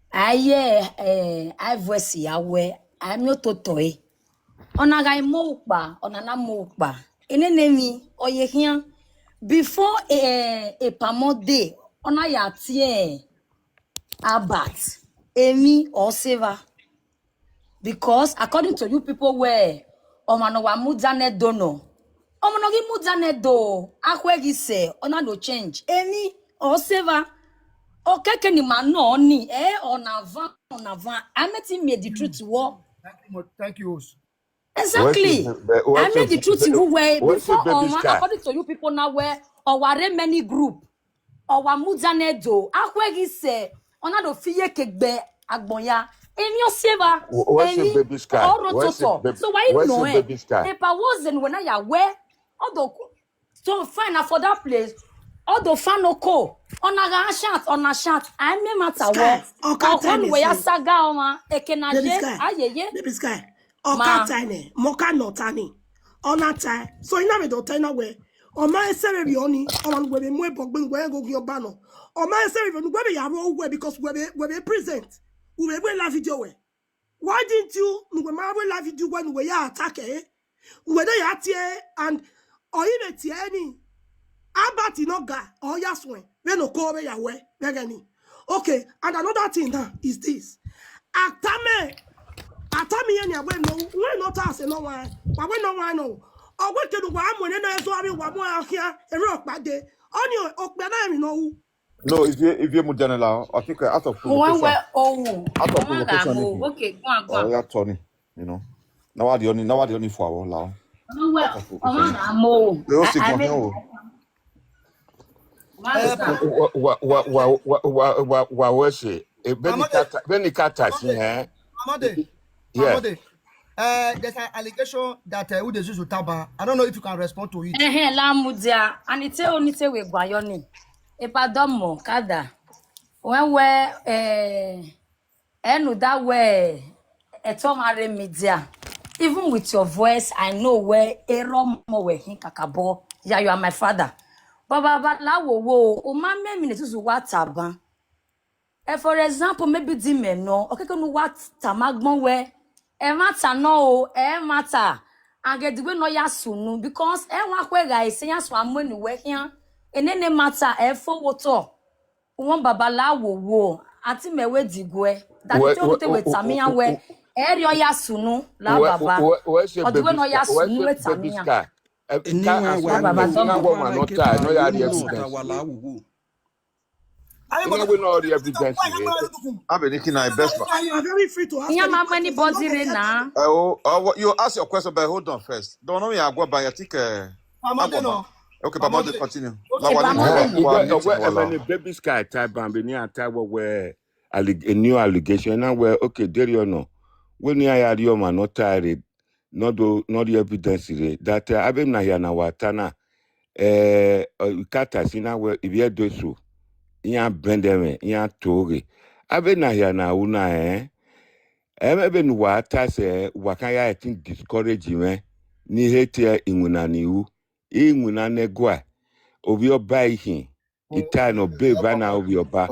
I voice yawe. I'm not toy. Onagai mopa, onana mopa. Enemy or ye here before a pamode onayatie abat emi or saver. Because according to you people where omanowa mudane dono. Omanogi mudane do akwegi se ona no change. Emi or saver. Okay, ni man no ni on avant. I met him made the truth to war. Thank you. Exactly. I made the truth to way before according to you people now where or ware many group or wa mudane do akwegi se ona do fiye kegbe agbonya. Your saver, baby sky. So why you know it? If I wasn't when I aware, although so fine for that place, although fan oko on a shot, I may matter what. One way a saga oma, a kenaje, baby sky, or catane, moka notani, on that time. So you never don't turn away. Or my ceremony, on where we move, where go your banner, or my ceremony, where we are all because we're present. We will love video. Why didn't you? We will love video when we are attacking. Whether you are here and or even any about inoga or yaswe. We no call me away. Okay, and another thing now is this. Atame any way no, we not ask no one. But we no one know. Or what can do one when I saw me one more here a rock by day. On your okbana no. No, if you Mujanela, I think out of provocation. Okay, go on. Yeah, Tony, you know. Now the only for our law. Pamode. Yes. Pamode. There's an allegation that Udezuzu Taba. I don't know if you can respond to it. La mudia. Anite onite we guayoni. Epadomo kada. When we enu that way etomare media. Even with your voice, I know where Erom we kakabo. Yeah, you are my father. Baba la wo o ma me mi nesusu wataban. For example, maybe di me no. Okay, no what tamagbon we. E matter no o, e matter. And get the way no ya sunu because e wa kwe guys say yaso amoni we here. Enene matter e for water. Won baba la wo ati mewe digwe. That you tell me with Tamiya we. Eri ya sunu la baba. Where's your Oduwe baby no ya scar? Where's sunu your with baby Tamiya. scar? Anyone where Baba you Domo. Woman not tie. No, you are the evidence. We know the evidence. Abediki na best man. You are very free to ask Iya any mama question. anybody You re don't na. You ask your question, but hold on first. Don't know me. I go by. I think. Pamode no. Okay, Pamode continue. Okay, When baby scar type and near type where a new allegation now where okay there you know when you are your man not tired not the evidence that I've been here now watana kata sina where if you do so ya bendeme ya tori I've been here now una ebe nu wata se wakaya I think discourage me ni hate inwuna niu inwuna negwa obi oba ihe ita no babe na obi oba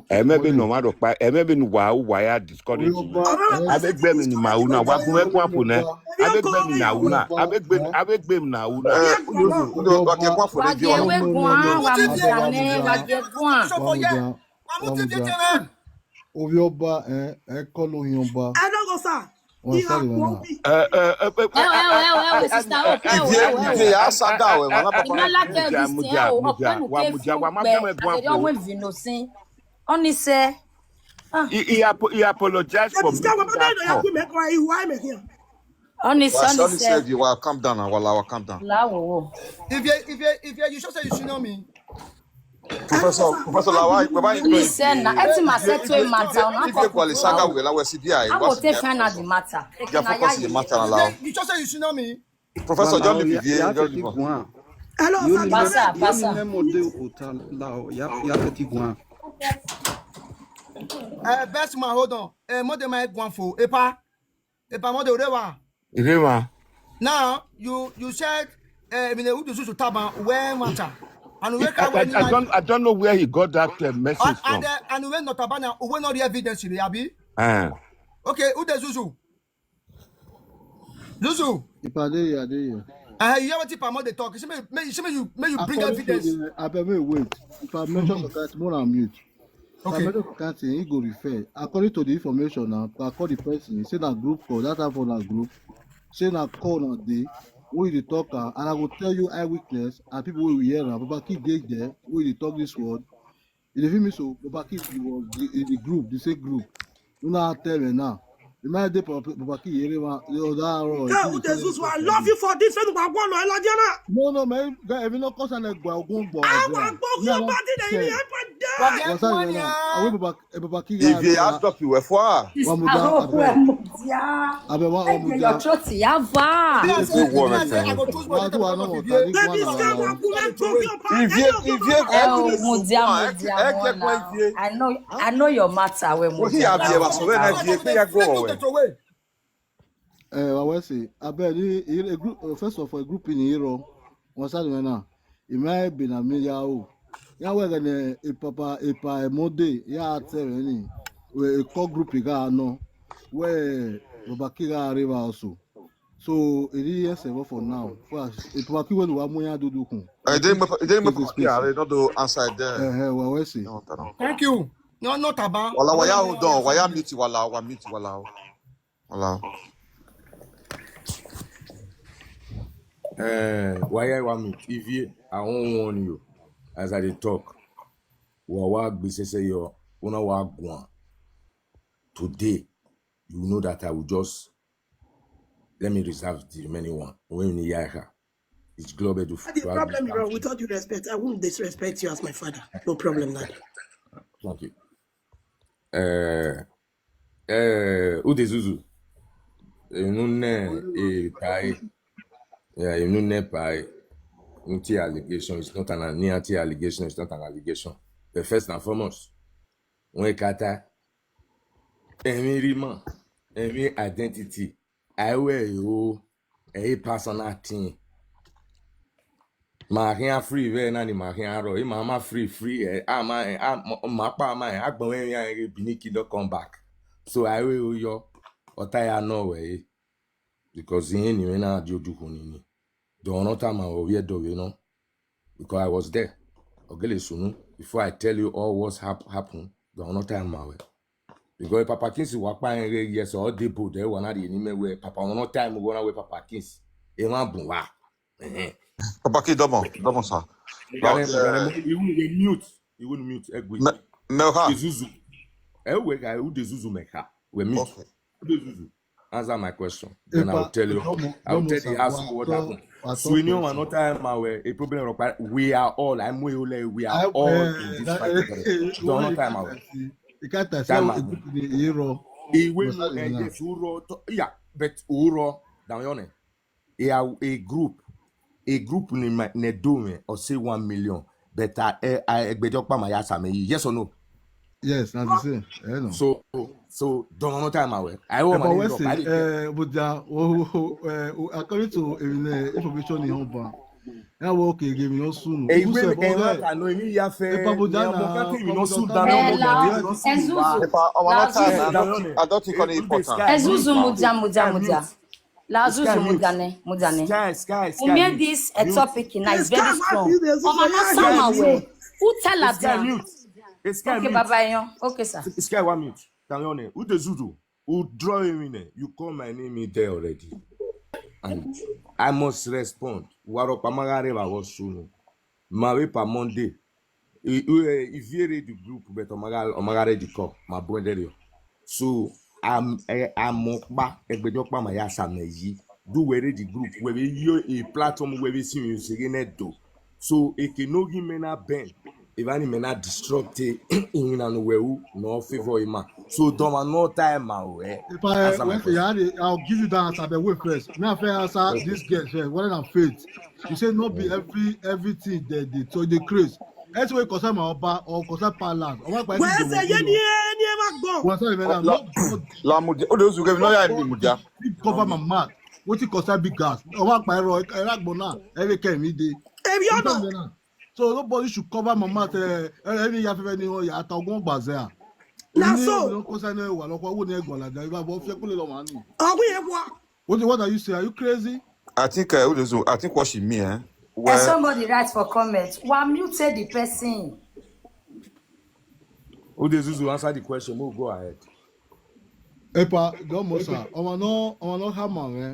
emebe no mado pa emebe no wa ya discourage me abegbe mi ni mauna wa gun ekun apo na abegbe mi na una abegbe mi na una okay, one for the viewer. Wagewe gwan wa mutane wage gwan. Oghionba, call Oghionba. I don't go, sir. One You have second one now. be. Sister, If you ask that guy, man, Imala tell this thing o openu ke fu pe we vino sin. Oni say he apologized for That is making what that I call. do. Make why you why me here. oni Sonny say said you will calm down, Wala, calm down. la wo. If you should say you should know me. Professor Lawa, Oni say na eti ma say to e matter na if you call the saga, we allow CBI. I go take final the matter. You focus the matter now. You should say you should know me. Professor John Livier, Hello, sir. Passa. Best man, hold on. More than my one for Epa more than whatever. Rema. Now you said I mean who to Taba where matter. And we I don't know where he got that message from. And when not Tabana, when not the evidence here, Abi. Okay, who the Zuzu? Zuzu. If I did, you have a tip about the talk. May you bring evidence. I better wait. If I mention the cat, more on mute. If I mention the cat, he go refer. According to the information now, I call the person. He said that group call, that have on that group. Say that call on day. We the talker, and I will tell you eyewitness and people will hear now. Babaki get there. We the talk this word. If you feel me so, Babaki was in the group, the same group. You know tell me now. You might be Babaki hearing I love you for this. No, man. If you not cause an egg, go go. If you ask up, you were for. Your throat yava. I know your matter I will say, I bet a group, first of all, a group in Hero, one side now. It might be a million. Yeah, we're gonna a mode, yeah, any where a core group no, where Babakiga River also. So it is for now. First, if Babaki will do one do. I didn't not do answer there. Well, see. Thank you. No, not about. Wala, why hold on? Why am meeting Wala? Wala. Why I want if you I won't warn you as I talk. Wawag be say yo una wag one. Today, you know that I will just let me reserve the remaining one. When you hear her, it's global to The problem is with all due respect, I won't disrespect you as my father. No problem, Dad. Thank you. Ude Zuzu. Nune pai. Yeah, nune pai. Anti allegation. It's not an anti allegation. It's not an allegation. The first and foremost, when kata, rima, identity. I wear you a personal thing. Ma free ve na ni ma ro. Ma free ma pa ma agbon we yan biniki do come back. So I will yo otaya no way because in ni na diodu hunini. Don't know time we do you know because I was there. Ogele sunu before I tell you all what's happened. Don't know time we. Because Papa Kings wa pa yes all dey bold there one the anime where Papa no time go na we Papa Kings. E wan bun wa. Papa qui dormant ça. You will mute. Melha. Zuzu. We guy who the Zuzu meka. We mute. Okay. Zuzu. Answer my question. Then I'll tell you. I'll tell you what happened. Sweeney one not time a problem. We are all. We are all in this fight. Don't not time away. You can't tell hero. Yes, yeah, but uro down yone. A group ne do or say 1 million. But I pa my yasame. Yes or no? Yes, that's the same. I know. So don't know time away. I want according to information in Oghionba, I work again no soon. I don't think any important. Ezuzu mudia. La Zuzu mudane. We made this a topic now. It's very strong. Who tell us that? Okay, bye. Okay, sir. This guy 1 minute. Danione, who the Zuzu? Who draw him in? You call my name in there already. And I must respond. Waro pamagare was soon. Mawe pa Monday. If you read the group, but omagare the call, my brother. So I'm mokba egbedokpa my yasa meji. Do we read the group where you a platform where we see you say do. So it can no give me na bend. If any men are disrupted in and no favor him. So don't no time away. I'll give you that answer, but wait first. Me I answer this girl first. What than faith? You say not be everything they did. So they craze. That's why concern my oba or concern palace. Where's the yeni What's that? La mudia. Oh, those who give no ya ni mudia. Cover my mouth. What you concern big gas? Owa pa ero eragbona every time day. So nobody should cover my mouth. Any ya fe ni ya atagun gbazea. Na so. What are you saying? Are you crazy? I think what she mean, And somebody writes for comment. Why muted the person? Who the Zuzu answer the question? We'll go ahead. Epa, don't mosa. I wanna hammer,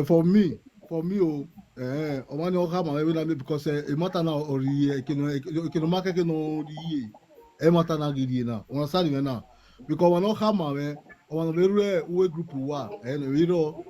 For me, I wanna hammer because a matter now or can market no matter now gidina. On a now. Because I wanna hammer, I wanna very group and we know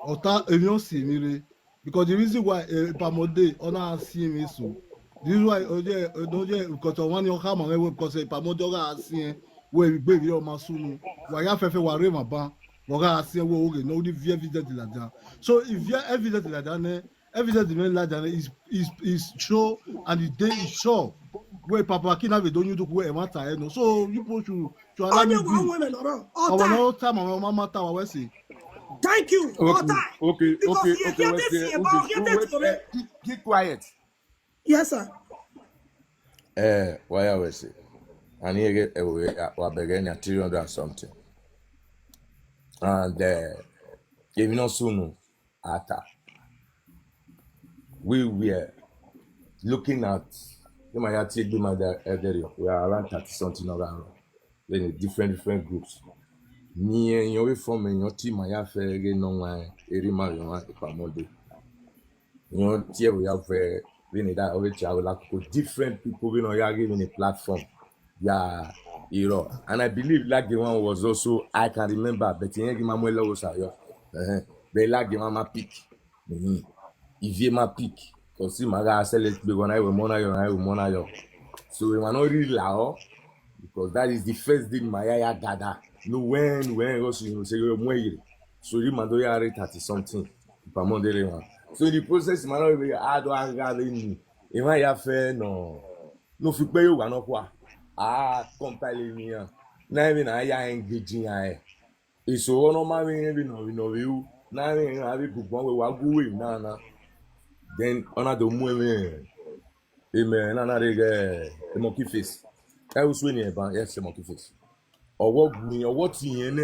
Ota Evion Simire. Because the reason why Pamode on see me so. This is why because one your hammer because Pamodoga seen where we baby or Masunu. Why have fefe ware maba. Boga see wo oge no the evidence like that. So if you evidence like that, evidence like that is show and the day is show. Where Papa Kina we don't you do where matter no. So you put to allow me to time my matter what say. Thank you. Okay. Keep quiet. Yes, sir. Why I was say? I need to get away. I began at 300 and something. And if not soon, we were looking at. We are around 30 something around. Then different groups. Ni your form in your team, I have no one, Erima, Pamode. You know, here we have that already. I would like different people, giving a platform. Yeah, and I believe like the one was also, I can remember, but in Mamuela was they like the mama pick. If you ma pick, because my guy said let's be when I will mona. So we were not really loud because that is the first thing my yaya dada. no when also you say you mwere. So you man do yare 30 something. Pamondere one. So in the process man no be ado anga ni. E ma ya fe no fi pe yo wa no kwa. Compile ni ya. Na even na ya engaging ya e. Ìṣòro náà máa ń rí ẹbí náà rí ó náà rí ẹran àbí gbogbo àwọn ìwà gúwé náà náà then ọ̀nà tó mú ẹ̀mẹ̀ náà rí ẹ̀ monkey face ẹ̀ ó sún ènìyàn bá ẹ̀ ṣe monkey face ọwọ́ gbìn ọwọ́ tì yẹn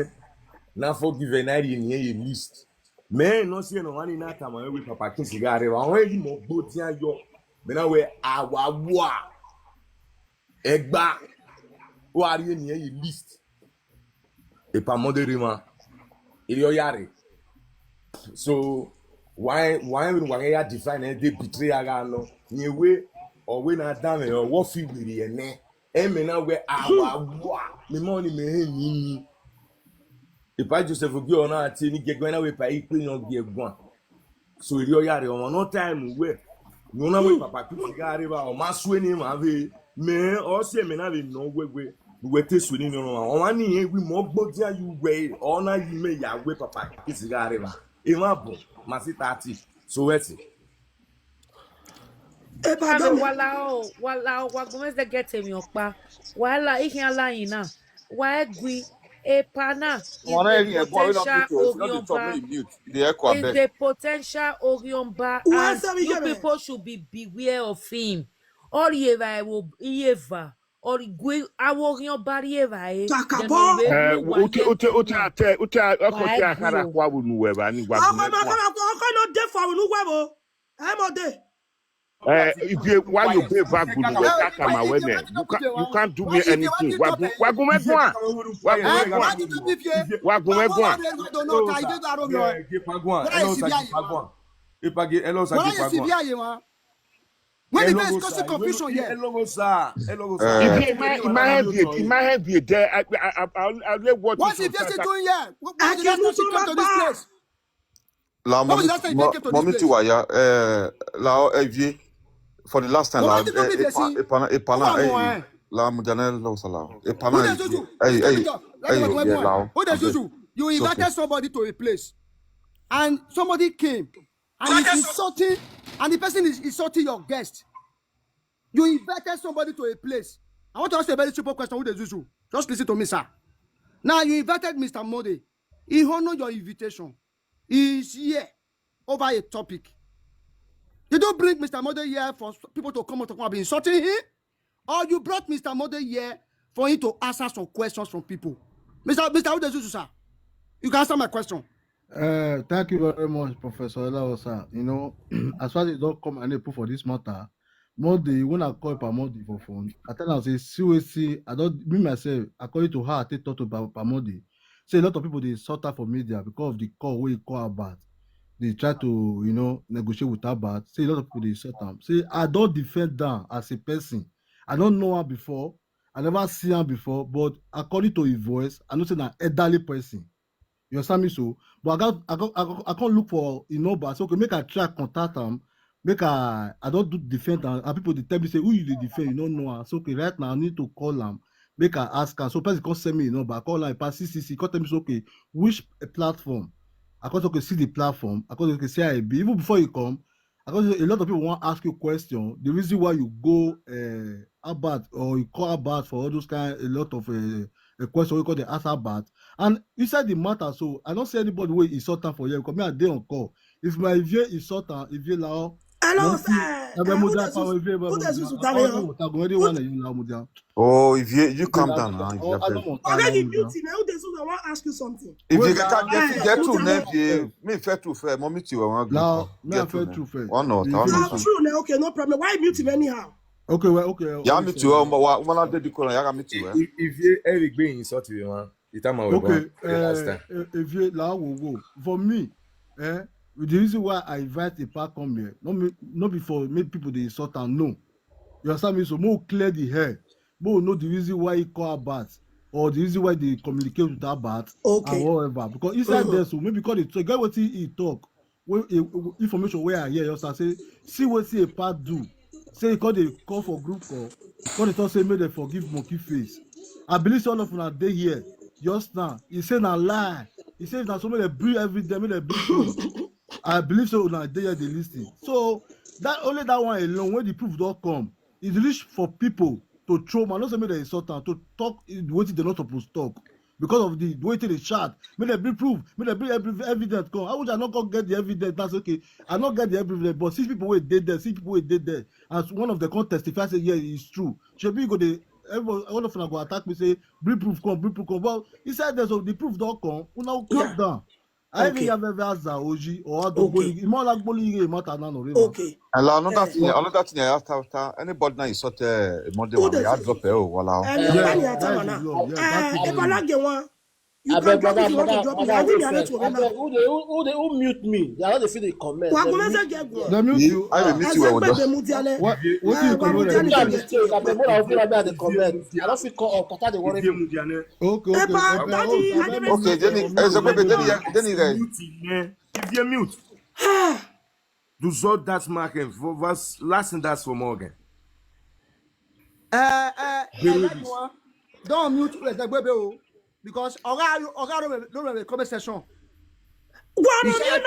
náà forgive náà rí ènìyàn yẹn list mẹ́rin náà sí ẹ̀nà wọn ní náà tàmọ̀ ẹ̀wé pàpà kí n sì gáà rẹ̀ àwọn èyí mọ̀ gbó tí a yọ mẹ́ná wẹ̀ àwàwà ẹgbà ó wà rí ènìyàn yẹn list ìpamọ́déré ma ilé ọ̀yà rẹ̀ so wọ́n yà define ẹ̀ dé betray ara lọ ní ewé ọ̀wé náà dáhùn ẹ̀ ọwọ́ fi wèrè ẹ̀ nẹ́ ẹ̀mí náà wẹ̀ àwàwà mímọ́ ni mẹ́rin yìí ìpá Joseph gbé ọ̀nà àti ní gẹ́gẹ́ náà wẹ̀ pa ìpè yàn gbé ẹ̀gbọ́n so ilé ọ̀yà rẹ̀ ọmọ náà táìmù wẹ̀ ní wọn náà wẹ̀ pàpà kí wọ́n gá rẹ̀ bá ọmọ asúwé ní màá fẹ́ mẹ́ ọ̀sẹ̀ ẹ̀mí náà lè nà wẹ́wẹ́ wete suni ni no on ni e wi mo gbodi ayu we ona yi me ya we papa kisigare ba e ma bo ma si 30 so weti e ba do wala wa gomeze get mi opa wala ihin alayin na wa egui a pana is the potential Oghionba and you people should be beware of him or Eva or gwe aworion barriera uta akara kwa bunu weba ni gwa no dey for unu webo de if you why you pay back bunu we kaka ma we me you can't do me anything wagume gwa when the best cause confusion here. In my head be there. I'll what what's the best doing here? What is the last time to this place? La mommy tiwaya la evie for the last time la epana la mujana lo sala epana who does you invited somebody to a place and somebody came and is insulting and the person is insulting your guest. You invited somebody to a place. I want to ask you a very simple question. Who does you? Just listen to me, sir. Now you invited Mr. Mode. He honored your invitation. He is here over a topic. You don't bring Mr. Mode here for people to come and talk about insulting him, or you brought Mr. Mode here for him to answer some questions from people. Mr. Who does you, sir? You can answer my question. Thank you very much, Professor Elaosa. You know, as far as you don't come and put for this matter, Monday, when I call Pamodi for phone, I tell her, say, seriously, I don't, me myself, according to her, I take talk to Pamodi. Say a lot of people, they sort out for media because of the call where you call about. They try to, you know, negotiate with her about. Say a lot of people, they sort out. Say, I don't defend her as a person. I don't know her before. I never see her before, but according to his voice, I know say an elderly person. You understand me so? But I can't look for, you know, but so okay, make a try contact them. Make I don't do defend and people they tell me say who you defend, you don't know her. So okay, right now I need to call them, make I ask her. So person can send me, you know, but I call her pass CCC, tell me so okay, which platform? I can't okay see the platform, I can't okay say I be even before you come, I can't a lot of people want to ask you question. The reason why you go about or you call about for all those kind a lot of a question we call the answer about. And inside the matter, so I don't see anybody who is sorting for you because me a day on call. If my view is sorting, if you allow hello, oh, if you calm down now. Already beauty now. I want to ask you something. If you get to name, me fair to fair, mommy to now, me fair to fair. One not. True now. Okay, no problem. Why beauty anyhow? Okay, well, okay. Yeah, me too. One of the decoration, yeah, me too. If you every being insulted you, man, the time I will okay. If you now will go for me, the reason why I invite a park come here, not before make people they insult and no. You understand me? So more clear the hair, more know the reason why he call about or the reason why they communicate with about and whatever. Because inside there, so maybe because they get what he talk, when information where I hear you say, see what see a part do. Say because they call for group call, because they talk say make they forgive monkey face. I believe all of them are there here. just now. He said a lie. He says that somebody bring evidence, make them bring proof. I believe so. Now they are the listing. So that only that one alone, when the proof don't come, is reach for people to throw. Man, not say make they insult am, to talk what they're not supposed to talk because of the way they chat. Make them bring proof. Make them bring evidence come. How would I not go get the evidence? That's okay. I not get the evidence, but 6 people were dead there. 6 people were dead there. As one of the can testify say yeah, it's true. Should be go the everyone one of them go attack me say bring proof come, bring proof come. Well, he said there's the proof don't come. We now calm down. I even Okay. have ever asked Oji or Okay. more like bullying matter now, no, Okay. And another thing, But I asked after anybody now is sort Monday Who one, does I it? drop it. Oh, voila. yes, Any that is atamana. his love. Yes, that is If I very like the one, you can Abeg, drop brother, if you want to brother, drop it. brother, I think wait they are not first. to remember. Abeg, who mute me? They are not the fit they comment. Wa They gome mute se me. get go. they mute Me, you. I will meet you Ese where gbe be mudiale. What do you Wa comment? mudiale Make I se get mistake. Abeg, go. more than feel about the comment. I don't feel call up. Kata they worry me. Okay, Epa, oh, daddy, so I let dey me okay, mute respect then or you. mute it's or a baby, mute then am. If you mute, do so that's marking for was last and that's for Morgan. That one. Don't mute the baby because Oga don't have a comment section. Guano He ni said,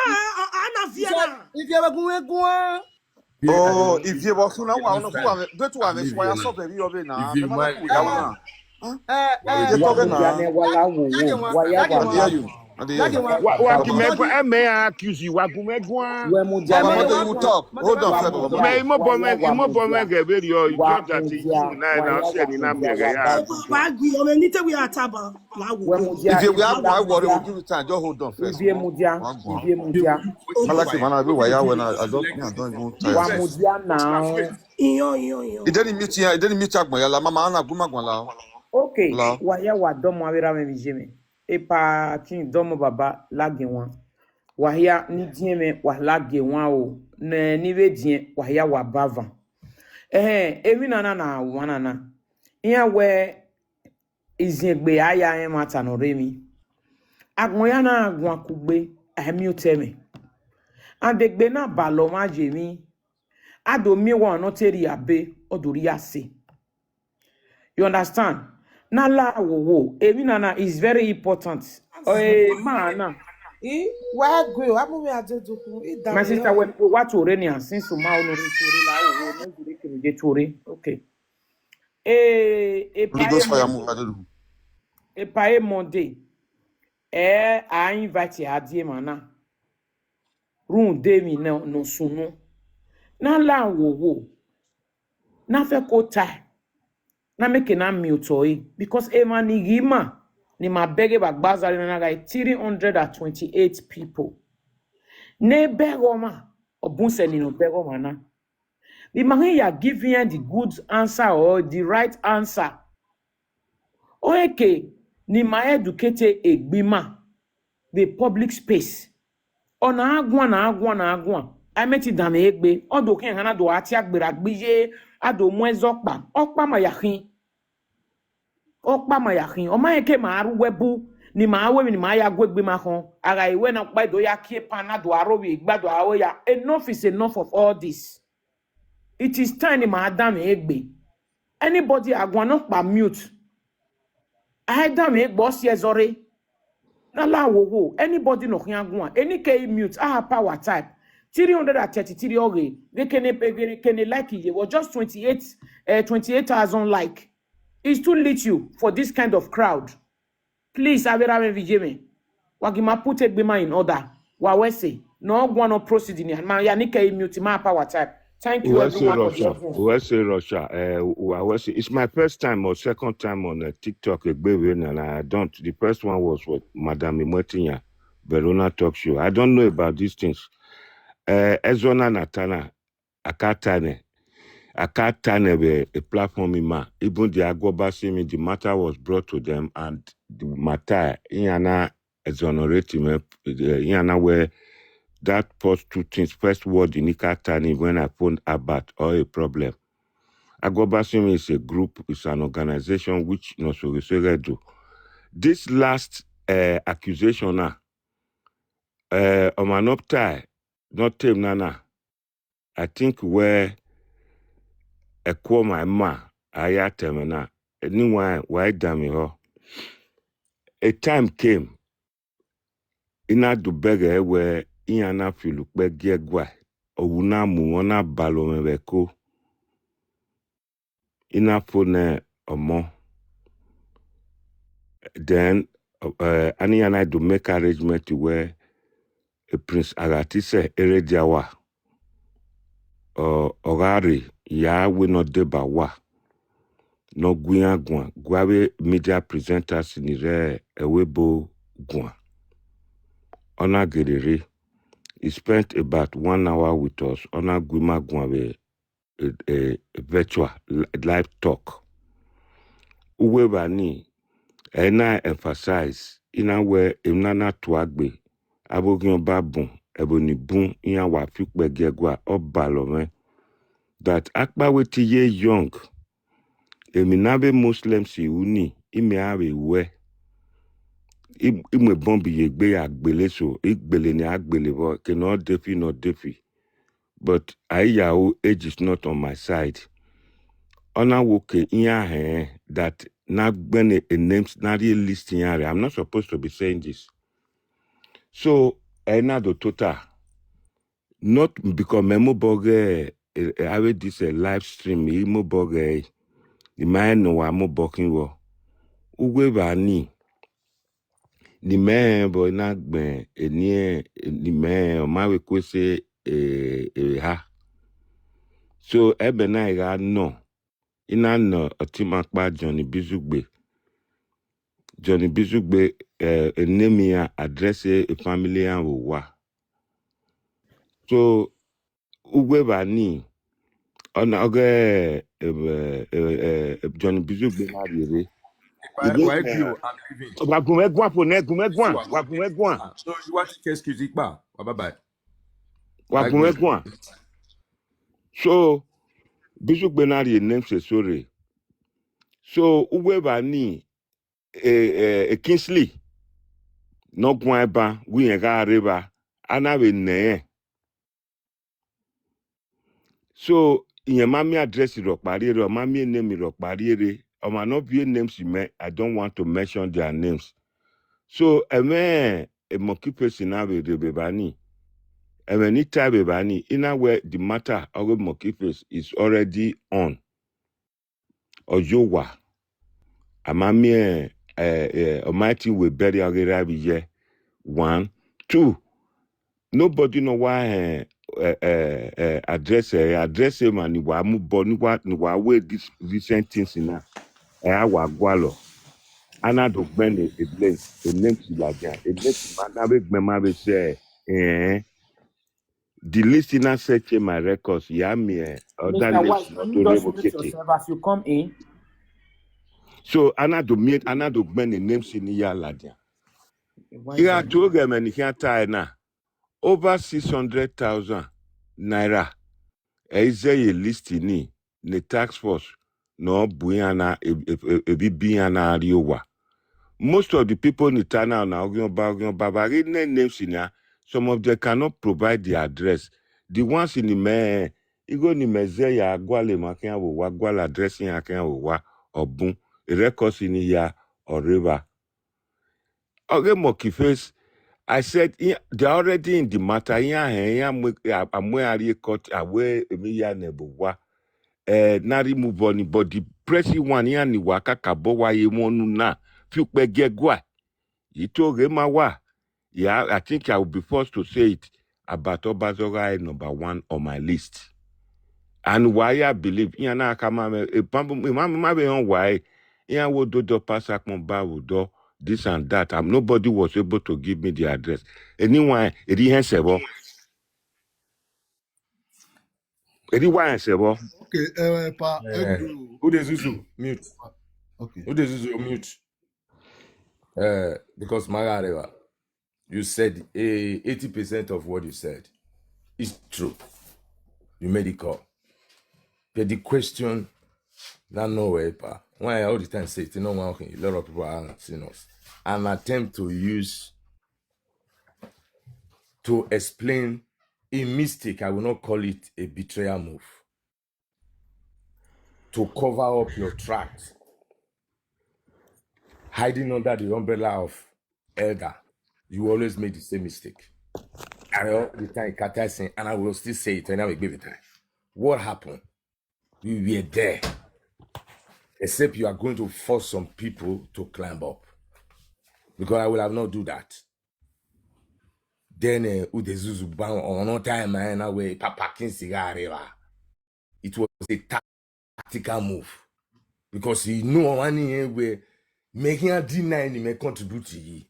ana he said, fiena. if you ever go, Oh, if you walk through now, This who time, are go to I have leave why I here saw now. baby over If now. Me you man mind, who ya na. We get talking Wamudiane now. wala waya I dey hear waba. you. I dey hear you. Wakimegwa may I accuse you wagumegwa. Baba, Eh, Monday you talk. Hold on, first, Baba me Monday. imo bome geberi yo Georgia ti Wamudia, June na na waya se ni na me wamudia ya waba. Wa gbi o me ni te we ataba. La wo wo. If Wemudia, you have ivie one worry, we'll mudia, give you time. Just hold on first. ivie mudia, One go. ivie mudia. I like Okay. the man I be why when I don't even tired. Wamudia now. He Iyo. didn't meet here. He didn't meet Agboya. La mama ana guma gwan Okay, la. waya wa domo awira me bijeme. Epa kin domo baba lage wan. Wahia ni dieme wa lage wan o. Ne ni we dien wahia wa bava. Ewi na wanana. Iya we izegbe aya e mata no remi. Agmoya na agwa kugbe ahemi uteme. Adegbe na balo ma jemi. Ado mi wa no teri abe odori ase. You understand? Na la wo. Ewi nana is very important. Man. Why go? I'm going to do My sister when what Orenia since so ma onori tori la wo no jure kiri je tori. Okay. Holy Ghost fire move. I don't know. Pae Monday. I invite ya adie mana. Room de mi no sunu. Na la wo. Na fe ko tai. Na make na mute because man ni ma bege bagbaza na guy 328 people. Ne begoma obunse ni no begoma na. The man ya giving the good answer or the right answer. Oeke ni ma educate egbima the public space. Ona agwa. I met it dame egbe. Odo ken hana do ati agbera gbiye ado mwezokpa. Okpa ma yakin. Okpa ma yakin. O ma eke ma aru webu ni ma awe ni ma ya gwegbe ma kon. Aga iwe na kpa do ya kie pana do arowe gbado awe ya. Enough is enough of all this. It is time ni ma adam egbe. Anybody agwa no pa mute. Adam egbe osiezore. Na la wo. Anybody no agwa. Any ke mute. Power type. 333 oge. They can like it. Was just 28,000 like. It's too little for this kind of crowd. Please, Averame Vijeme. Wagima put Egbema in order. Wawese. No one no proceed in here. Man, Yanike mute my power type. Thank you everyone for the audience. Russia. It's my first time or second time on TikTok and I don't. The first one was with Madame Imotinya, Verona Talk Show. I don't know about these things. Ezona Natana, Akatane be a platform in ma. Even the Agoba me, the matter was brought to them and the matter Iana exonerating Iana where that first two things, first word in Ikatani when I found about or a problem. Agoba is a group, it's an organization which no so do. This last accusation now, Omanoptai, not Tem Nana. I think where a call my ma, I temena, anyone, why damn ho. a time came ina do bege where iana filu pe giegwa owuna mu ona balo mebeko ina phone omo then ani and I do make arrangement to where a Prince Agatise Erediawa Ogari ya we not deba wa no guiagwa guawe media presenters ni re ewebo gwa ona gerere. He spent about 1 hour with us ona guima gwawe a virtual live talk uwe bani ena emphasize ina we imnana tuagbe Oghionba bun eboni bun iya wa fikpe gegwa obalome that akpa weti ye young eminabe Muslim si uni ime awe we imwe bombi ye gbe agbele so igbele ni agbele bo cannot defi not defi but ayao age is not on my side ona woke iya that na gbene a names na real list yare. I'm not supposed to be saying this. So ena do total not because memo boge I will this live stream imo boge the man no wa mo boking wo ugwe bani the man boy na gben eni the man o ma we kwese ha so ebe na ga no ina no otimakpa Johnny Bizugbe enemia address a family and wa so ugwe bani ona oge Johnny Bizugbe na rere Why you? I'm leaving. wagumegwa po See, negumegwa Wago. wagumegwa So you want to excuse it, bye bye. wagumegwa so Bizugbe na rere name se sorry so ugwe bani Kingsley no gwaba wi ga reba anawe ne so ìyẹn mami address ro pari ere mami name ro pari ere o ma no be names me I don't want to mention their names so a monkey person na be bani ni type bani in a where the matter of monkey face is already on ojowa amami almighty we bury agera bi ye 1 2 nobody know why address man ni wa mu bo ni wa we this recent things na wa gwalo ana do gben a name to laja a name to man na be gben ma be say the listener search my records ya me other Mr. names White, not can to you just mute revocate yourself as you come in? so ana do gben a name si ni ya laja Why is ya that? to get me here na over 600,000 naira Eze list ni tax force no buyana ebibiana riowa. Most of the people in Tana na Oghionba names in here, some of them cannot provide the address. The ones in the me igo ni meze ya gwale makia wa gwala address ya kan wa obun records in ya or river. Okay, monkey face. I said they're already in the matter. I'm where court away emiya nebuwa. Nari move on, but the pressy one here ni waka kabowa ye wonu na fiukpe gegwa. Ito rema wa. Yeah, I think I will be forced to say it about Obazoga number 1 on my list. And why I believe yana kama mama be on why yeah wo do pass akmba wo do this and that. Nobody was able to give me the address. Anyone, sebo. Okay, pa, Who the Zuzu? Mute. okay. Who the Zuzu? Mute. Because Magareva, you said 80% of what you said is true. You made it call. But the question, not nowhere, pa. Why I all the time say it, you know, a lot of people are seeing us. An attempt to use to explain a mistake, I will not call it a betrayal move, to cover up your tracks. hiding under the umbrella of elder, you always make the same mistake. And all the time, Kata saying, and I will still say it, and I will give it time. What happened? We were there. Except you are going to force some people to climb up. Because I will have not do that. Then, Udezuzu bang on no time, and away, Papa Kinsiga. It was a tactical move. Because he knew one way making a D9 may contribute to you.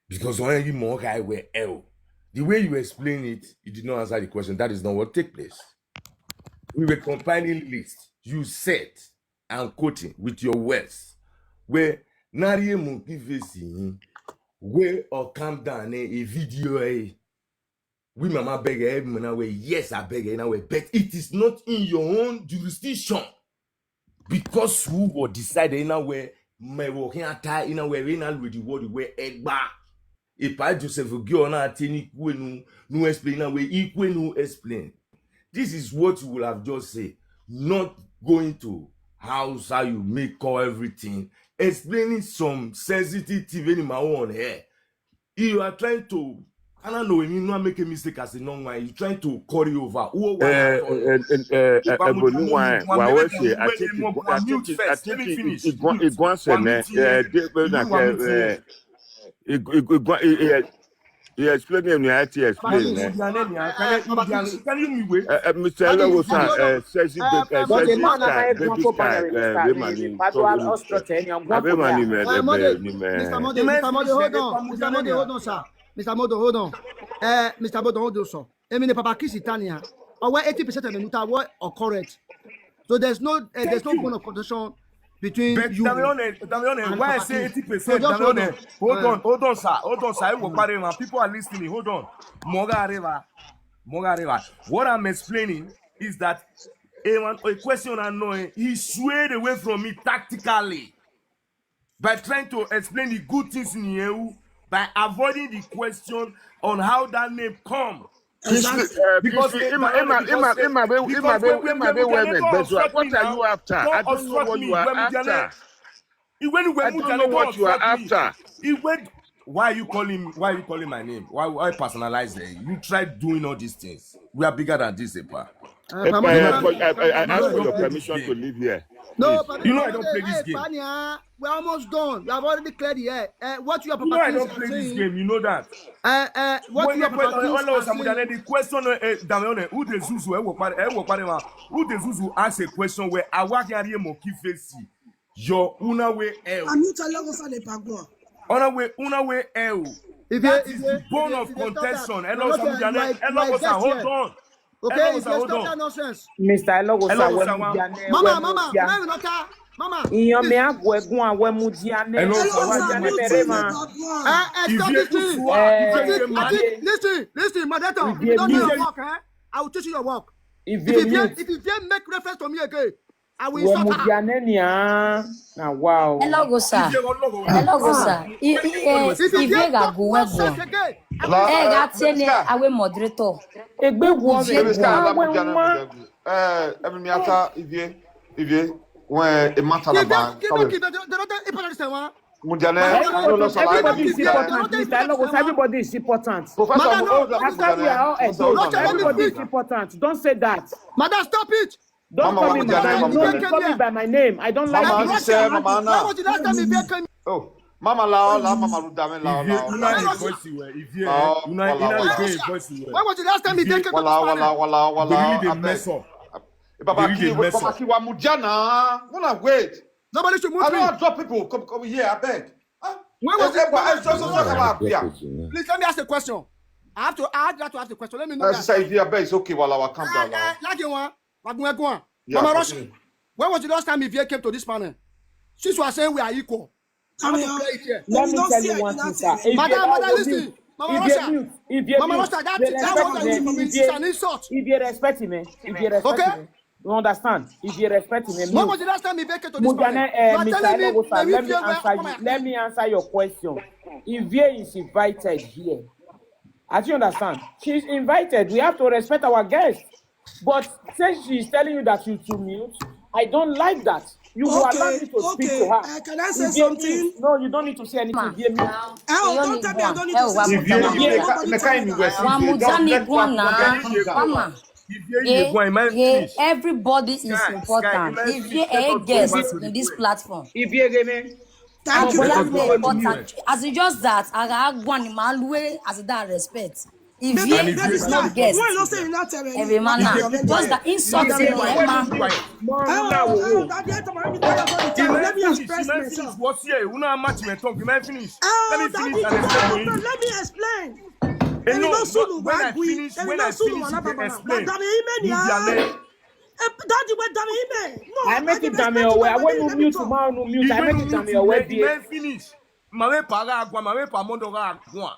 Because when you more guy were L. The way you explain it, you did not answer the question. That is not what take place. We were compiling lists. You said, I'm quoting with your words, where Nari monkey facing, where or calm down a video. We mama beg every way. Yes, I beg in a way, but it is not in your own jurisdiction. Because who will decide in a way, my working attire in a way, in a way, the word where Egba. If I Joseph Oghionba Tini no explain a way, equal no explain. This is what you will have just said. Not going to house how you make call everything, explaining some sensitive in my own hair. You are trying to, I don't know, you not make a mistake as a non-one, you're trying to carry over. I think he explained him. He explained. Can you me wait? Mr. Lagosa says he Mr. Modo, hold on. Mr. Modo, hold on, so. I mean, the Papa Kiss Itania, or where 80% of the Nuta were correct. So there's no point of contention between but you. Damione, why I say 80%? Damione, hold on, sir. People are listening. Hold on. Moga River. What I'm explaining is that a question unknowing, he swayed away from me tactically by trying to explain the good things in you by avoiding the question on how that name come. Because what are you after? I don't know what you are after. I don't know what you are after. Why are you calling my name? Why personalize it? You try doing all these things. We are bigger than this, Epa. I ask for your permission to leave here. No, you know I don't play this game. We're almost done. We have already cleared the air. What you are I don't play this game. You know that. What you are the question, who the Zuzu ask a question where Awakari Moki face your una way L. Una way L. That is the bone of contention. Hold on. Okay, if you stop that nonsense. Mr. Elogosa, Mama. Listen, my daughter. If you don't know your work, I will teach you your work. If you dare make reference to me again, I will insult her. Wow. Elogosa. Awe moderator. When a matter about everybody is important. Everybody is important. Don't say that. Madam, stop it. Don't call me madam. Don't call me by my name. I don't like it. Oh, Mama Mama Rudame Why was the last time he came to wait. Nobody should move me. I don't drop people. Come here, I beg. Please let me ask a question. I have to ask the question. Let me know. It's okay while I come down. Mama Russian, when was the last time Ivie came to this panel? Since we are saying we are equal. Let me tell you one thing, sir. Madam, listen. Mama Russia, that an insult. If you respect me, you understand? If you respect me, when was the last time Ivie came to this panel? Let me answer your question. Ivie is invited here. As you understand, she's invited. We have to respect our guests. But since she's telling you that you to mute, I don't like that. You will allow me to speak to her. Can I say If you need, something? no, you don't need to say anything. If you need, Oh, don't tell me I don't need to say If something. you Nobody tell me that. Everybody is important. If you're a guest in this platform, if you again, Thank you very much. important. As it just that, I one malwe as that respect. If Baby, you baby is star, not guest, why you not saying that tell every man now. Just that insulting Emma. Let me express myself. What's here? Una match me talk. You might finish. Oh, Let me daddy, finish and explain. let me explain. No, when I finish, you can explain. Daddy, what damn no, I make it damn away. I want to mute tomorrow, no mute. I make it damn away. You may finish. Mame para agua, mame pa mondo agua.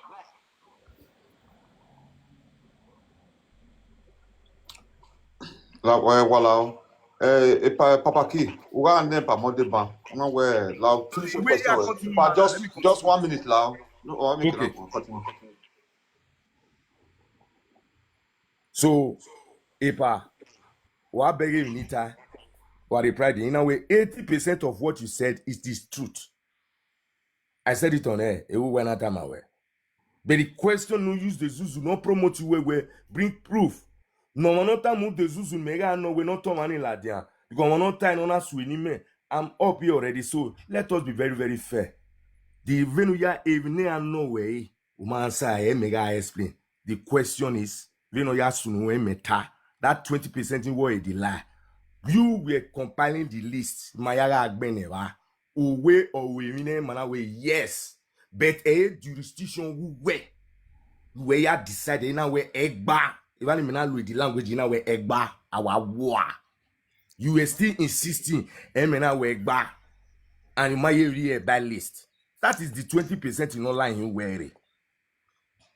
La wala papa ki uga ne pa mo de ban no we la finish your question but just 1 minute la no I make it continue. So Epa wa beg Nita wa replied in a way 80% of what you said is this truth. I said it on air. It will not time away. But the question no use the Zuzu, no promote you where bring proof. No one time move the Zuzu mega no we not money la dia. Because one not time on us me. I'm up here already, so let us be very, very fair. The venuya even no way. Woman say mega explain. The question is venuya sunu meta. That 20% in what the lie. You were compiling the list. Mayaga agbeneva. Uwe or we mine manawe yes. But a jurisdiction who we ya decided in our egba. Even in with the language in our egba our war. You were still insisting emena egba and you might read by list. That is the 20% in online you wear it.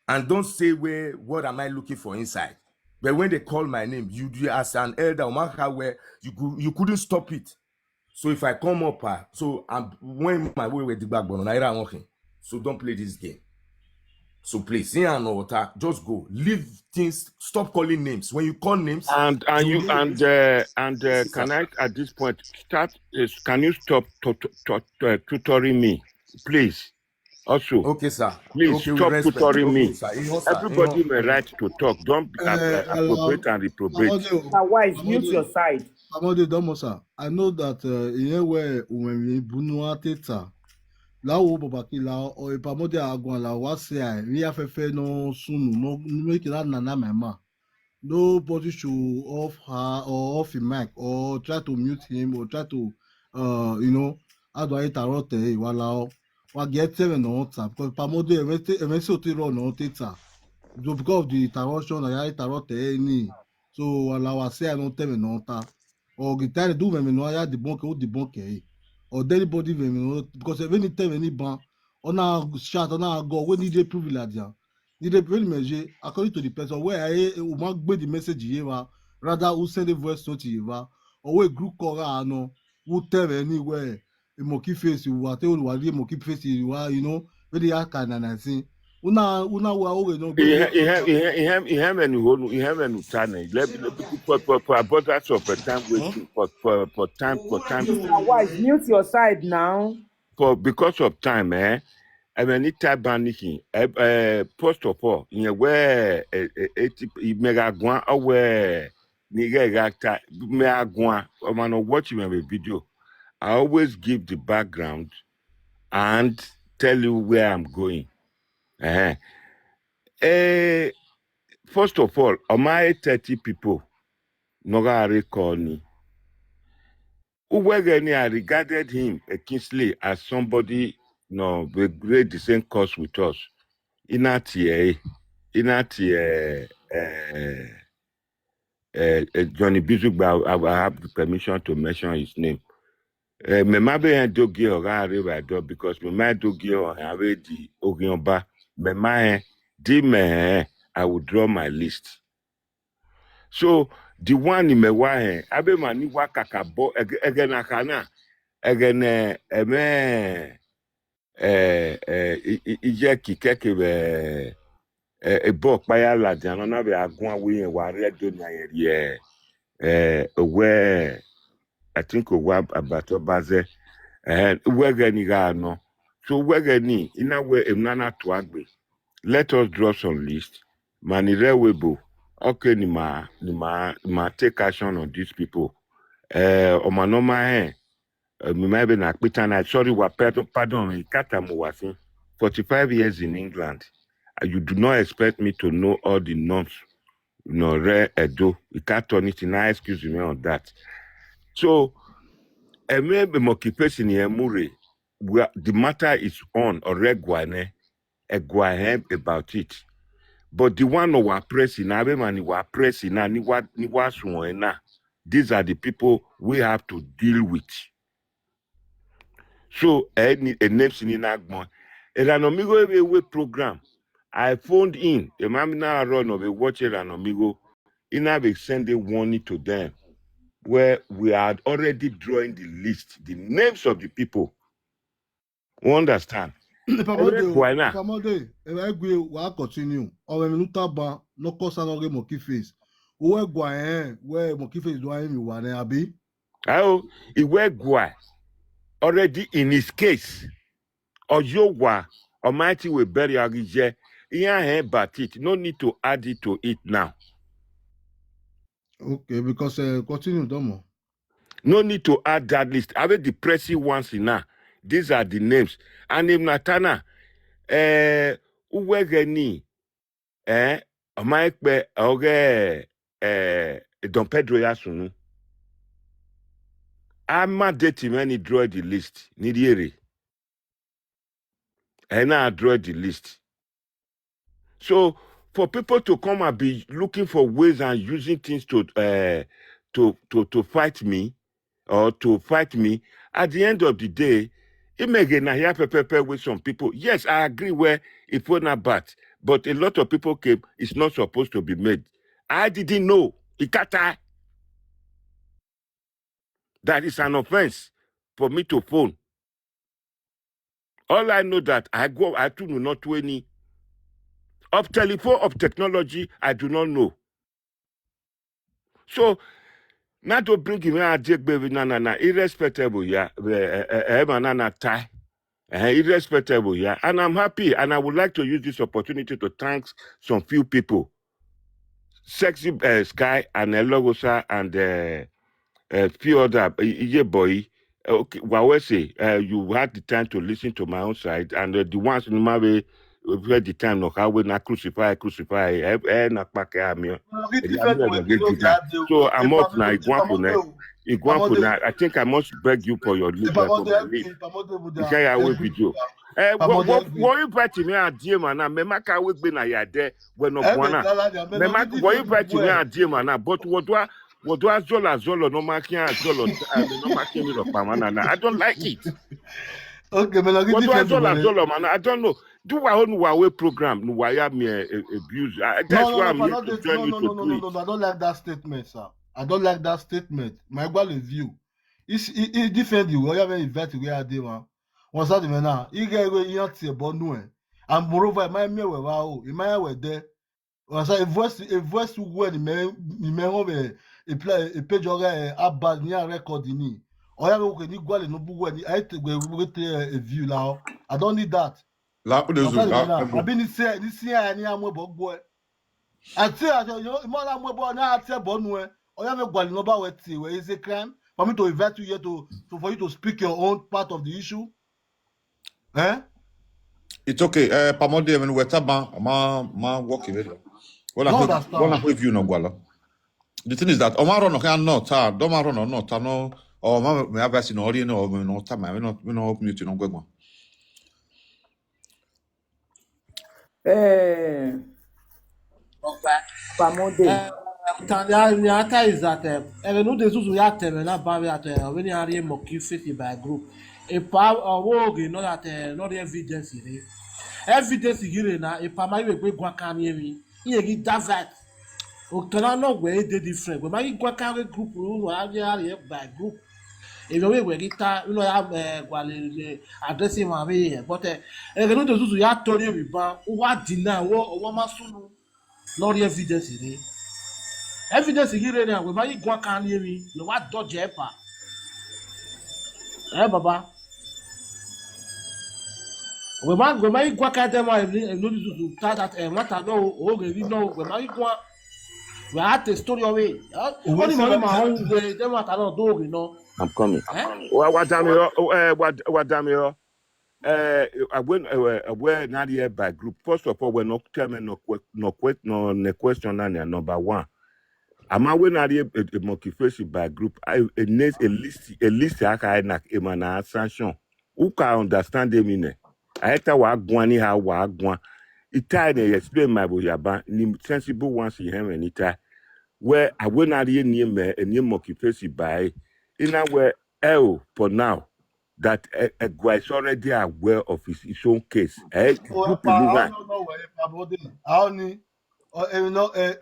And don't say what am I looking for inside. But when they call my name, you do as an elder where you couldn't stop it. So if I come up, so I'm when my way with the backbone, so don't play this game. So please, just go. Leave things. Stop calling names. When you call names, can I at this point start? Can you stop tutoring me, please? Also, okay, sir. Please okay, stop tutoring me. Sir. Everybody may right to talk. Don't appropriate and reprobate. Otherwise, mute your side. Amade Domosa, I know that in where when we bunua teta, la wo babaki la o ipamode agwan la wa se ai ri afefe no sunu no make that nana mama. Nobody should off her or off him mic or try to mute him or try to how do I interrupt wala wa get seven on WhatsApp because pamode eventually oti run on teta. So because of the interruption I interrupt any so wala wa say I don't tell me no ta or the time do me no ya debunk o debunk or anybody me no because any time any ban on a chat on a go when need privilege need a privilege according to the person where I will make the message here rather who send a voice note here or we group call no who tell anywhere a monkey face you what you want monkey face you are very hard kind and say una wa always no He have any channel. For abundance of time waiting for time. Otherwise, mute your side now. Because of time, I mean, it time banishing. First of all, where mega gwan aware nigga mega gwan. Man, watch my video. I always give the background and tell you where I'm going. First of all, my 30 people, Nogari Koni, I regarded him, Kingsley, as somebody, we grade the same course with us. Johnny Bizugba, I have the permission to mention his name. Me mabe en dogi ora arrive do because me ma dogi o have the Oghionba. Me ma di me I will draw my list. So the one in me wa abe mani wa kakabo egena kana egene eme ije kikeke be ebo paya la jana na be agun awi wa redo na ye we I think owa abato baze wege ni ga no. So wege ni ina we emnana to agbe. Let us draw some list. Manirewebo. Okay, ma take action on these people. Omanoma me maybe na pitana sorry pardon kata mo wasin 45 years in England. You do not expect me to know all the norms. No re edo. You can't turn it in. Excuse me on that. So maybe motivation here mure. The matter is on or regwane about it. But the one who are pressing, these are the people we have to deal with. So, a name in Agmon. And an Omigo program. I phoned in, a mamina run of a watcher and Omigo, in have sent a warning to them where we had already drawing the list, the names of the people. You understand? Ipamode, we will continue. Or when Lutaba, no cause another monkey face. Where Guayen, where monkey face doing me one, Abi? Oh, he were Gua already in his case. Or Yowa, Almighty will bury Agije. But it, no need to add it to it now. Okay, because continue, Domo. No need to add that list. I have the pressy ones in now. These are the names. And in Natana, Uwegeni, Omaikbe, Oge, Don Pedro Yasunu. I'm dating when he draw the list. Nidiere. And I draw the list. So for people to come and be looking for ways and using things to fight me or to fight me, at the end of the day, it may get a pepper with some people. Yes, I agree where it was not bad, but a lot of people came. It's not supposed to be made. I didn't know. Ikata. That is an offense for me to phone. All I know that I do not do any of telephone, of technology, I do not know. So not to bring him a jig baby na irrespectable, yeah, banana tie, irrespectable, yeah. And I'm happy, and I would like to use this opportunity to thank some few people. Sexy Sky and Logosa and few other yeah boy. Okay, well, we say you had the time to listen to my own side, and the ones in my way had the time no how we not crucify, not back me. So I'm up now. I think I must beg you for your leave. For my leave. Okay, I will video. What you party me a dear man? Me maka we be na ya there when no one. Me maka what you party me a dear man? But what do I zolo no making zolo no making me pamana. I don't like it. Okay, but what do I zolo man? I don't know. Do our own way program. No, why me abuse? That's why I'm here to join you to do it. No, I don't like that statement, sir. I don't like that statement. My goal is you. It's different. You have an event where I did one. What's that now? You get where you have to born no. And moreover, my me were wow. In my way there. What's that? A voice word. Me have a page or a bad near record in it. Or you have to go no book. I take a view now. I don't need that. I've been this year and I'm a boy. I tell you, more than one now. I tell Bonue, or you have a one number where is a crime for me to invite you here to for you to speak your own part of the issue. Eh? It's okay. Pamode, when we're taban, ma work with it. One with you no gwala. The thing is that Omaro no can not Domaro no not no or ma me have seen already no no time we no mute no gwema. Pamode. Tanya is that even though there's also that na barrier that when you are here mock you fit by group. A pa owoge no that not evidence here. Evidence here na a pa ma we gwa kan here mi. Iye gi David. O kana no we dey different. We ma gwa kan group no here by group. If we get you know have addressing my way but even though there's ya Tori we ban wa deny wo ma sunu not evidence here. Evidence here now we might go can hear me no what dodge epa Baba. When my go can them I no to start that what I know oh really know when my go we had the story away. Only my own way them what I don't do you know. I'm coming. Eh? What damn you? What damn you? I went where not here by group. First of all, we're not telling no question number one. I'm aware not here a motivation by group. I a list I can nak emana sanction. Who can understand them in? I had to walk one how walk one. It time they explain my boy about ni sensible ones in him and it where I will not hear near me and near motivation by in a way for now. That a guy is already aware of his own case. Group I Lugan. don't know where I only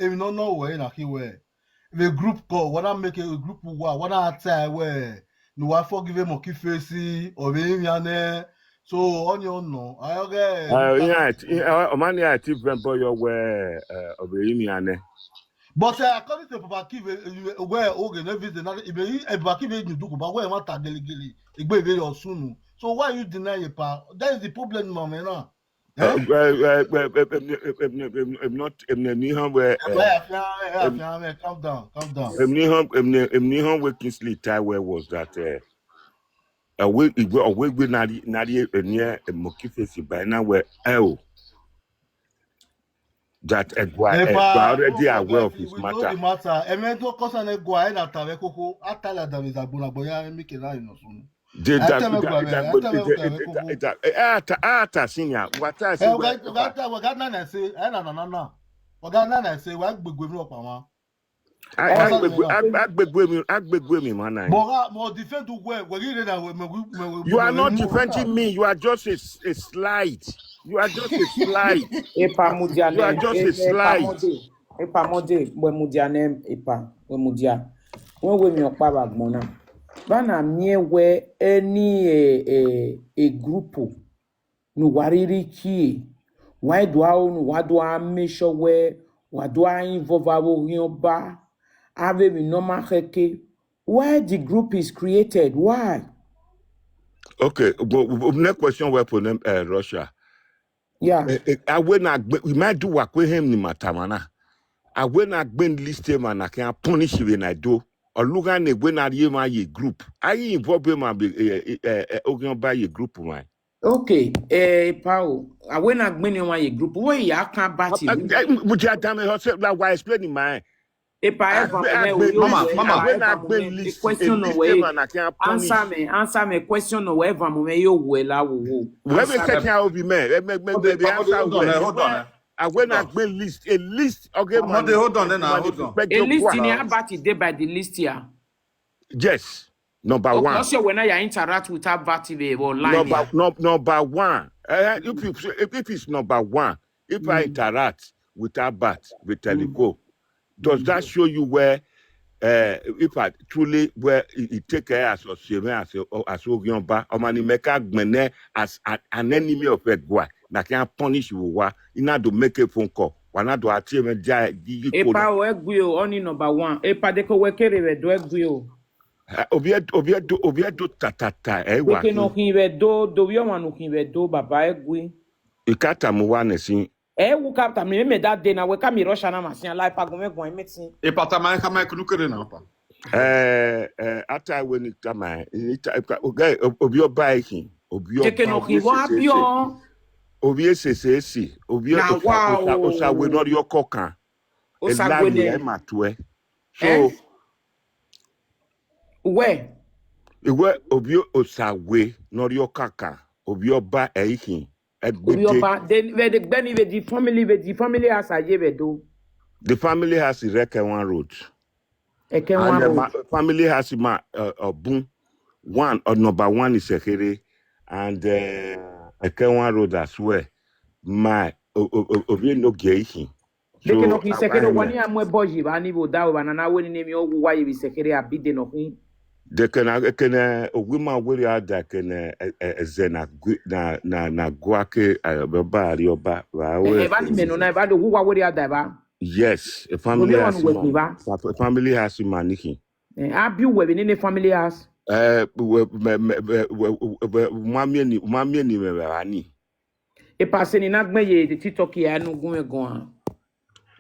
even not know where na he where. The group call, what I make a group what I tell where no I forgive him or face or the so on your no. I okay. Money I tip them boy where of the But according to Papa Kive, where okay, no visit another Papa Kive you do but where want to delegate it be very soon. So why you deny it, pa? That is the problem, mama. Now. I'm not where Calm down. working sleep time where was that a week with Nadia near a monkey by now where that a guy already aware of his matter. Matter. And when to cause an go ahead at Taveco, Atala that is a Bunaboya and make it right no soon. Senior, what I say, I say, what big with no power. More defend to where you are not defending me, you are just a slide. You are just a slide. Epa mudia You are just a slide. Epa mode we mudia name epa we mudia. When we me okpa bagmona. Bana mie we any a group no wariri ki. Why do I make sure where what do I involve Oghionba? Have we normal heke? Why the group is created? Why? Okay, but next question we put them Russia. Yeah. We might do work with him in Matamana. I will not been list him and I can punish you when I do. Or look at the when I hear my group. I involve him and Oghionba a group man. Okay, Pao, I will not bring you a group. Why I can't bat you? Would you tell me herself that why explaining my Mama, answer me question or whatever you will. I will. Let me take care of you, man. Hold on. I will not bring a list. Okay, hold on. A list in your party day by the list here. Yes, number one. Also, when I interact with our party online. Number one. If it's number one, if I interact with our bat with Teleco, does that show you where if I truly where it take care as Oghionba or Manimeka Gbene as an enemy of a guy that can punish you in order to make a phone call. One not to achieve a Epa only number one. Epa deko wekere do egwio. Obiedo tatata ewa. We no kinwe do we wan no kinwe do baba egwi. Ikata muwane sin. Wu kapta me that day na we ka mi Russia na machine life agome go meeting. E pata man kama kunukere na pa. After when it come okay Oghionba ikin. Take no kinwa bio. Obie sesesi. Obie osa we no your kokan. Elami matwe. So where? Obio osawe no your kaka. Oghionba ikin. Oghionba, the family has a do. The family has a one road. And the family has a boom. One or number one is Sekere and a one road as well. My Obi no geihin. They can okay Sekere one year more boji, but I will down and I will name you why you Sekere a bid no him. They can a woman will out that can zena na guake baba rioba. Yes, a family has maniki. Have you webbing in a family house? Mamie ni me E passe ni nagme ye de TikTok ya no gume goa.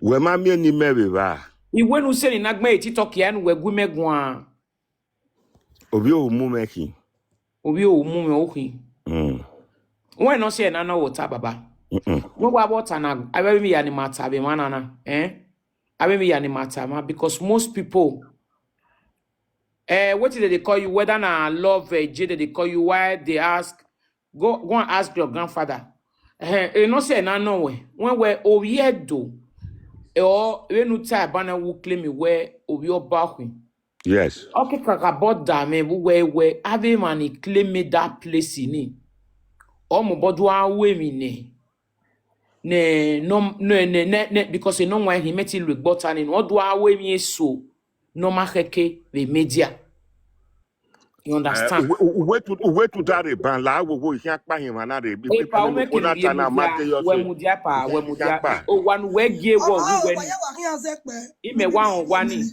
we mamie ni me ba. Iwe nu se ni nagme ye TikTok ya no we gume goa. Obi o mu meki. Obi o mu me ohi. When no say na no water baba. No wa water na abe mi ya ni matter be manana. Abe mi ya ni matter ma because most people what did they call you? Whether na love J they call you, why they ask, go and ask your grandfather. You know say na no way. When we Oghionba or when you tell bana who claim me where Oghionba. Yes. Okay, kaka about that me where ave man claim me that place in. O mo bodwa we mi ne because no why he met it with button in what do I we me so no maheke the media. You understand? Wait to that ban la wo can't buy him another. E pa o make it we mudia pa we mudia o one we give what we ime one one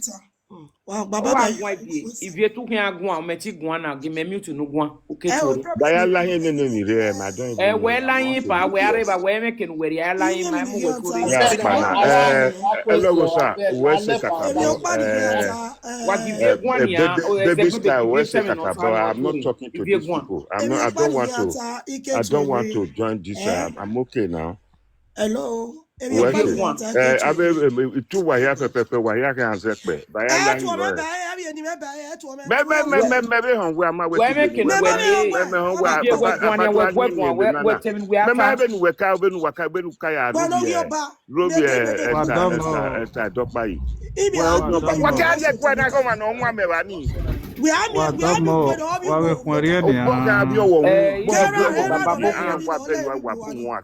Wow, baba baba. if you took him agwa meti gwa na give me mute no gwa okay Tori Baya la hin no ni re ma don we line pa we areba we make no we line ma mo we Tori hello sir we se kakabo what give you gwa ya baby star we se kakabo I'm not talking to these people I don't want to join this I'm okay now. Hello. Tu wa ya pepe wa ya kan se pe ba ya la hin me hon we ama we make no we ya Robi esta dopa yi wa ka je kwa na ko ma no nwa me ba ni we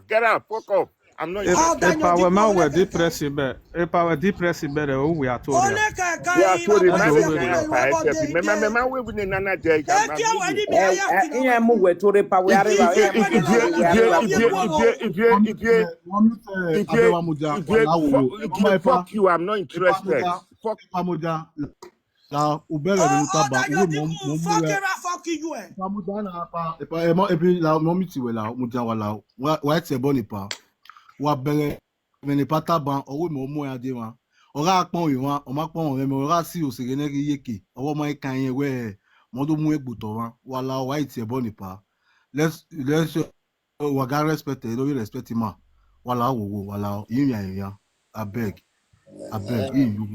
get out fuck off. I'm not if I were man were depressed better. If I were depressed better, who we are told. Yeah, Tori, we win nana day. Yeah, move Tori pa we are fuck you, I'm not interested. Fuck Pamoja. La ubele de utaba fuck you Pamoja na pa epi la momiti we la muja wala wa ti ebo nipa wa bere me ni pata ban owo mi omo ade wa ora pon wi wa o ma pon re me ora si osere ne ri yeke owo mo kan yen we mo do mu egbuto wa wala wa ti ebo nipa let's wa ga respect no respect ma wala wo wala yin ya abeg you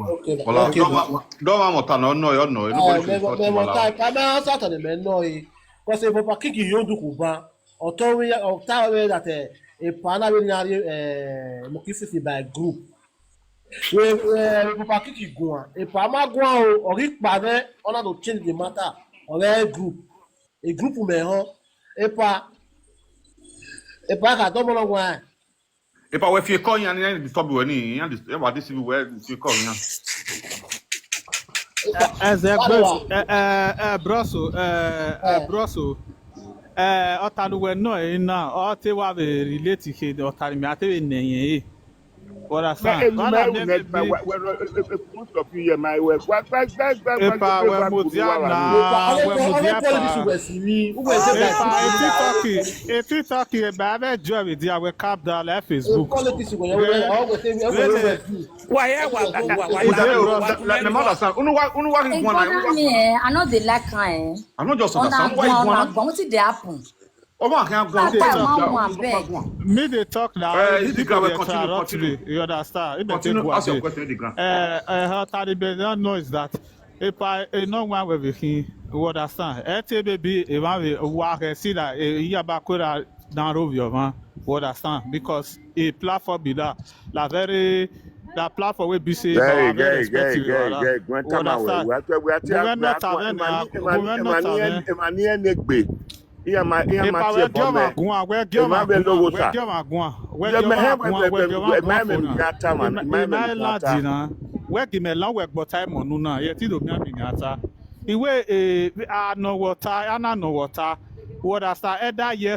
wala don't want mota no nobody should touch you wala Kama Saturday men no because if papa kiki yondu kuba otowe that a pana we na mokisi by group we papa kiki go e pa ma go o ri pa be ona to change the matter or a group me ho e pa ka to mo lo wa e pa we fi call yan ni disturb we ni yan e wa this we fi call yan broso otanuwe no ina o te wa be relate ke otani mi ate neyin what I say most of you my work TikTok ba job with dia we cap down la Facebook I know they like kind. I'm not just understand why you want what did happen? Me they talk now. You understand? Continue. Ask your question, how don't know is that if I no one will be here, you understand? Baby, if I walk and see that you back down over your man, you understand? Because a platform be that that platform will be say very respectful. Yeah, my yes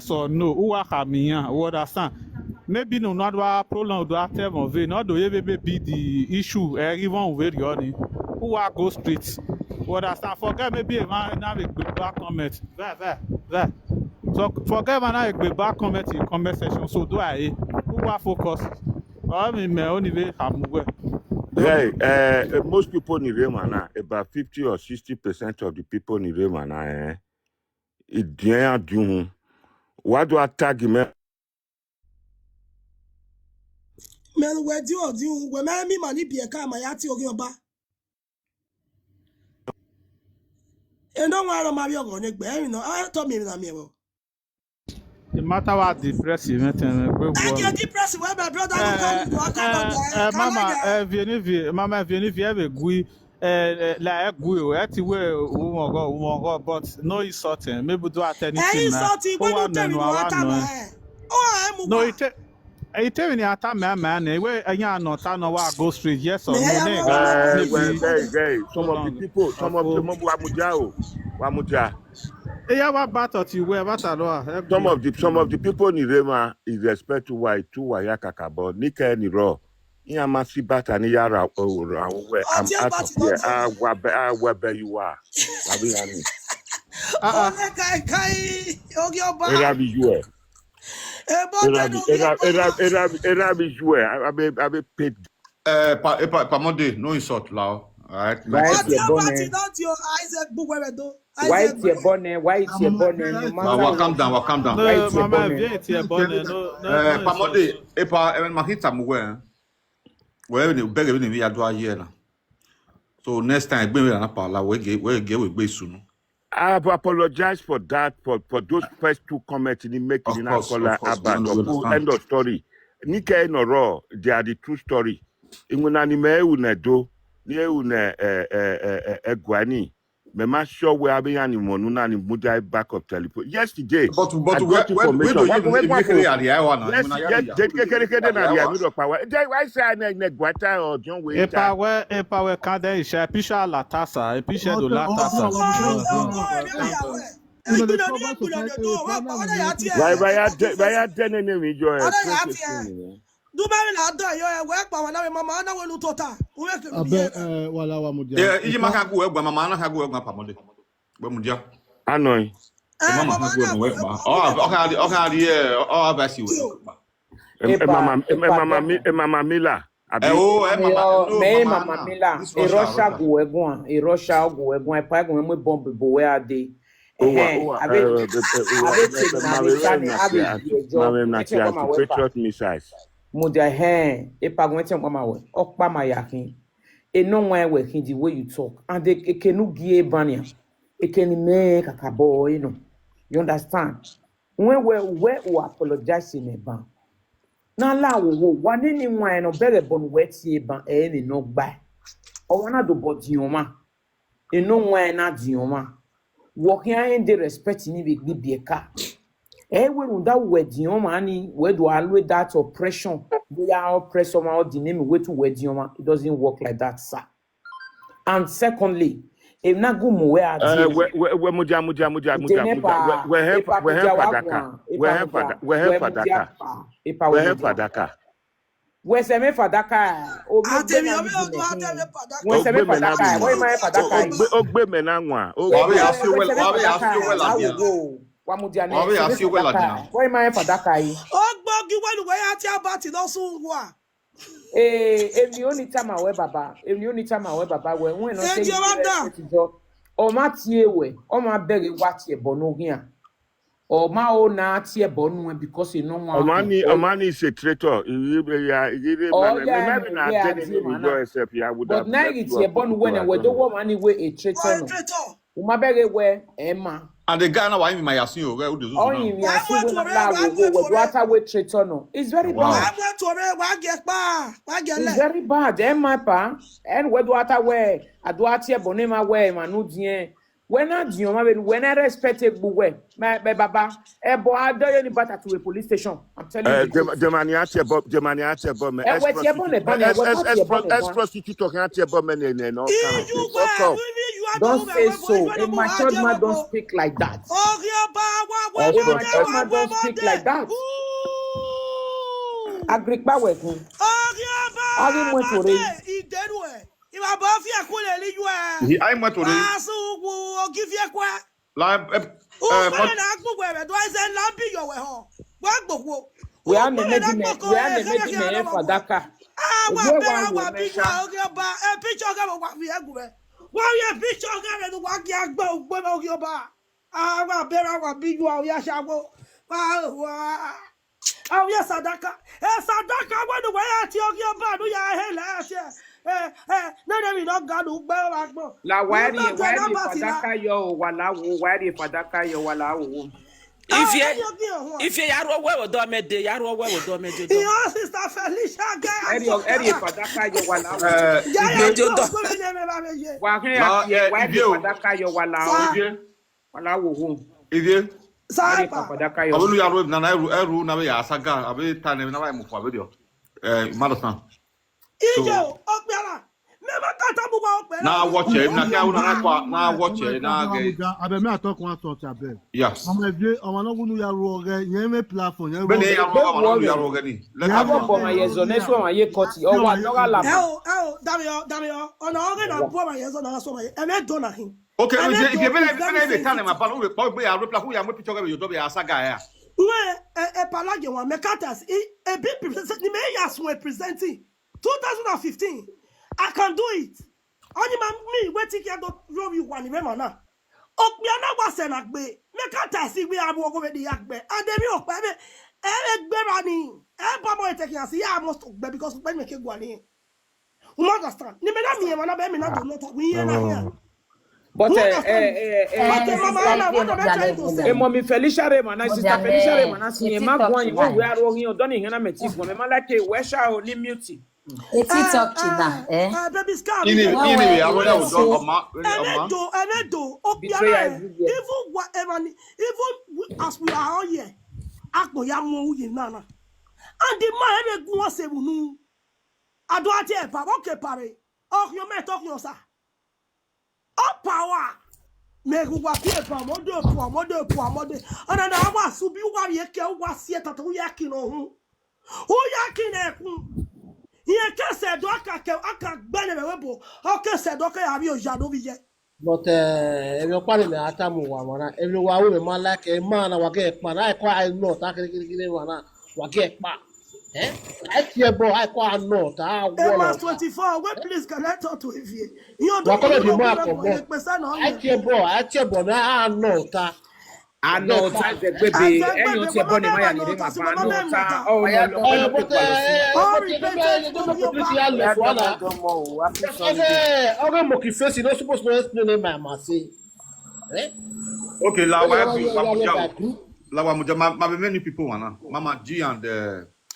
or no, maybe no not prolong the term of it, not the be the issue, even with your who are go streets. What I stand forget maybe a man now a good back comment. There. So forget man now a good back comment in comment section. So do I who are focus? I mean my own way I'm well. Hey, most people in Remana, about 50 or 60% of the people in Remana, it didn't do. What do I tag him? Men where do you when me money be a car my yati Oghionba. And don't want to marry on it, you know. I told me that me. The matter what depressive, I get depressed when my brother Mama, if you ever gui, like gui, but no insulting. Maybe do at anything. No, I tell you, I tell man, where I not go straight, yes or no. Some of the people, Wamuja. Some of the people in Rema is respect to why two wayakaka, but Nika ni raw. Yeah, Masibata ni yara where I'm out of here. Where you are. Erabi Jue. Erabi Jue. I be paid. Pamode, no insult, Lao. Alright. White your bonnet. White your bonnet. White your bonnet. No matter. Calm down. No, Mama, your bonnet. No. Pamode, even Mahita Muwe. Wherever the beg even we are doing here. So next time, we will not parla. We get soon. I have apologized for that, for those first two comments in making in Akola about end of story. Nika no raw, they are the true story. Ingunanime unedo, nie une egwani. Mema sure we have been animonuna ni muda back of telephone. Yesterday, but where do you make it area? Why say I negwata or John Way? Epa kada isha pisha la tasa, episha do la tasa. Why enemy joy? Do marry la do yo work pa wana mama na we nu tota. Wala wa mudia. Yeah, you maka go egba mama na ka go egba Pamode. We mudia. Anoy. Mama ka go no egba. Abasi we. Mama Mila. Mama Mila. Russia go egun. Russia go egun. Pa egun me bomb bo we ade. Patriot missiles. Mudia epa gwete mama we okpa ma yakin e no wan we kin the way you talk and they kenu gie bania e can make kakabo you know you understand when we apologize in a ban na la wo wane ni wan no bere bon wetie ban e ni no gba o wana do bodioma e no wan na dioma working in the respect ni be bieka we that wedioma ani we do always that oppression we are oppressor ma the name we to wedioma it doesn't work like that sir. And secondly if na go mo we are we muja we fadaka we se me fadaka we se me fadaka ogbe me na nwa why my fadaka yi ogbogi wenu we ati abati lo sun wa èmi only time awe baba when no say o ma tie we o ma bere wa tie bonu hia o ma o na tie bonu because you know one Omani is a traitor but now it's your bonu when we don't want any way a traitor no o ma bere we Emma. And the guy now why me my yasin o do oh you traitor no it's very bad it's very bad my pa and we do ata we ado atie bonema we ma no dien when I respect a we my baba bo ado you bata to a police station I'm telling you the maniatia bob me ex prostitute talking at bob me no don't say so. A matured man don't speak like that. A matured man don't speak like that. Agrikpa we kun. Agi mo to re. wa ba fie ko le li yue. He I met already. Wa su wo ogifie kwa. Like O ma na gbogbo e do ise la bi yo we ho. Wa gbogbo. We are the medicine fadaka. Wa bera wa bi wa Oghionba. E picture ga wa fi egure. Wa ye picture ga le wa ki agba ogbo na Oghionba. Wa bera wa bi wa o ya shawo. Wa yes, Sadaka. Sadaka, when the way at Oghionba, do ya hell at no, we don't got to bear like more. La wari fadaka yo wala wo. If you are well do me de yaro well do me de. Your sister Felicia Eri fadaka yo wala wo. Fadaka yo. Abulu yaro na eru na be ya saga abe tane na ba mu kwa video. Madison. Ijo okbiara. Never kata buwa okbiara. Na watch it na ka una kwa na watch it na ge. Abe me atok one talk abe. Yes. Mama vie ọmọ na gunu yaro oge yen me platform yen. Be ne yaro oge ni. Let us go my yezo next one ye koti o wa no la. Damio ona oge na bo my yezo na so my. E me do na hin. Okay, if you be time my palo we be ya reply who ya mo picture you do be asaga ya. We palage one mekatas e big present ni me yas we presenting 2015. I can do it. Only me waiting here to roll you one remember now. Okbiana was an agbe. Mekatas we are go with the agbe. And then you baby Berani. Everybody taking us here must because when me go in. You understand? Ni me na me na be me na do not we here na here. But mommy Felicia Remana, sister Felicia Remana, see ma gwan you we are rolling on doni hena meti for me like a wesha only mute. It's talk na baby scar. Ini I want to do ma. Enedo obiara. Even whatever even as we are all here. Akpo ya mo yin nana. And the man ebe gun ase wunu. Ado ati e pa okay pare. Oghionba talk yo sa. Power. Me who was here from mode. And I was to be one year was yet at Yakin or who Yakin. He said, Doka, I can't ban a rebel. Okay, said, okay, have you Jadovi yet? But every party at Tamu, everyone will man like a man, I get man. I quite not. I can get one. I get back. I care, boy. I quite not. I was 24. What please can I talk to you? You don't I care, boy. I care, boy. I know that. I know that the baby. And you say, Bonnie, my name is Papa. Oh, okay, la many people wana. Mama G and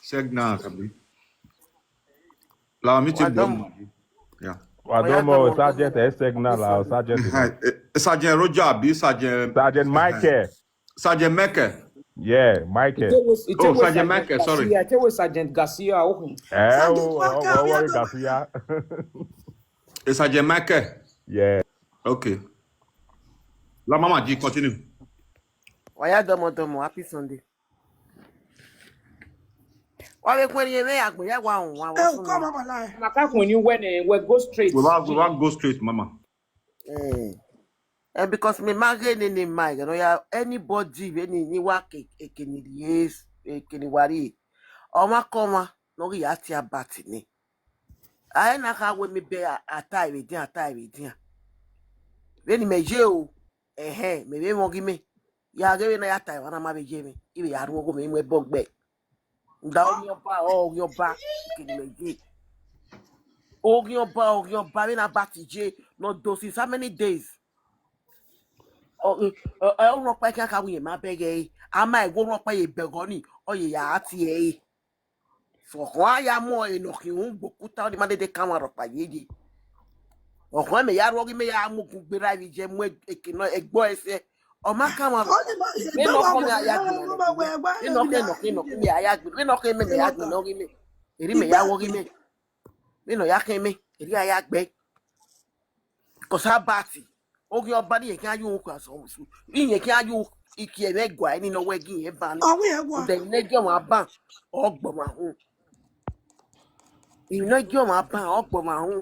Segna kabi. La meeting them. Yeah. Wadomo Sergeant Segna la Sergeant. Sergeant Roger B Sergeant Michael. Sergeant Michael. Yeah, Michael. Sergeant Michael, sorry. Yeah, it was Sergeant Garcia. Garcia. Sergeant Michael. Yeah. Okay. La Mama G, continue. Waya domo, happy Sunday. Why when you may agbo ya wa on. Oh, come on, lie. Maka when you went we go straight. We want go straight, Mama. And because me magene ni mag, no ya anybody ni wa ekeni yes ekeni wari. O ma koma no ya ti abati ni. Ai na ka we me be atai we dia. When me je o me be mo gi me. Ya ge na ya tai wana ma be je me. Ibe ya ru go me mo bogbe. Oghionba, Oghionba, when I batty J, not doses. How many days? I don't know why I can't win my beg. I might go up by a begoni or ya ati. So why am more in Oghionba? Put out the money they come out of by ye. Or when me ya rogi me ya muku be right with Jem, a boy say. Oh, my camera. We no Oghionba ni can you so in can you iki e gwa ni no wagi e ban the nejo ma ban ogboma hu in nejo ma ban ogboma hu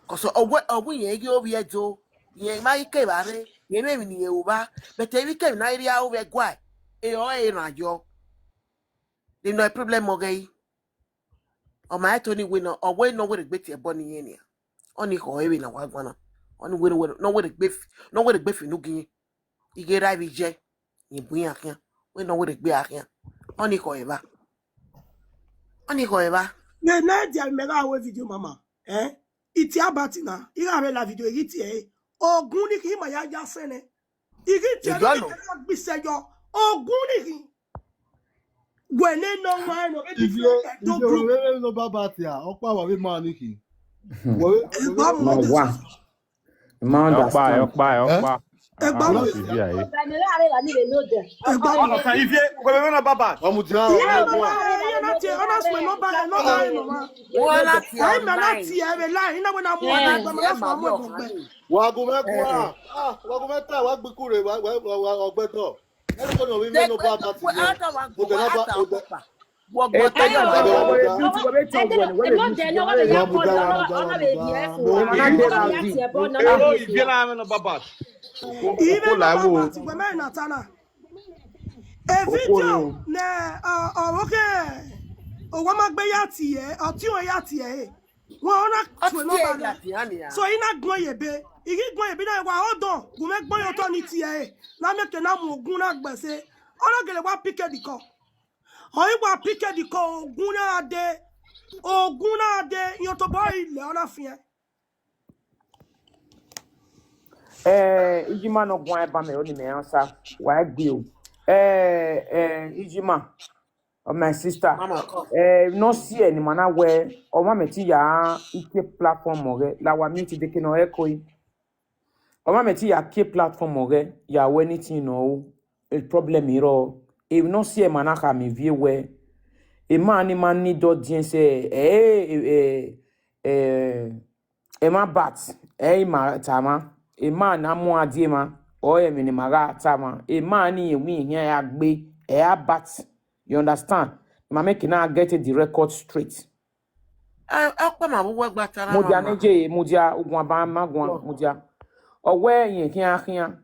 Cause ye gi obi ejo. Ye ma ike bare. Ye me ni ye uba. But every came na area over gwa. E o e na yo. They no problem ogay. O ma Tony winner or we no we gbeti e boni ye ni. Oni ho e na wa gwana. Oni we no we gbef no gi. Ige ra bi je. Ni buya kan. We no we gbe akan. Oni ho e ba. Oni ho e ba. Ne na dia mega we video mama. Iti abati na. Ira me la video iti Ogun ni ki ma ya ja sene. Igi You ti don't no know. bi sejo. Ogun ni ki. Gwene no wa no If you no baba tia, okpa wa be man iki. No one. Ma understand. Okpa. Egba If you go na baba. Omudia. yeah, not here. Honest, no buy, no buy, no man. Wala ti I'm not online. here. I'm lying. You know when I'm more. Wagumekwa. Wagumeta wagbikure ogbeto. Everybody no we no baba tia. A video na okay. O wa magbe yati e, o ti o yati e. Won na twe no ba. So ina gbon yebe. Igi gbon yebe na wa hold on. Go make gbon yo to ni ti e. Na make na mu ogun na gbese. Ona gele wa pick the call. O wa pick the call ogun na de. Ogun na de yo to boy ile ona fien. Ijima no gwan eba me oni me answer. Why gbe o? Ijima, my sister. No see any mana where o ma meti ya ike platform ore la wa mute de ke no ekoi. O ma meti ya ke platform ore ya we anything no el problem iro. E no see mana ka me vie we. E man ni do dien se ma bat ma tama. E man amu adie ma. Oye minimaga tama a man we here ya gbe bat. You understand? Ma make na get the record straight. Mudia neje mudia ugwa ba magwa mudia. Owe yin kian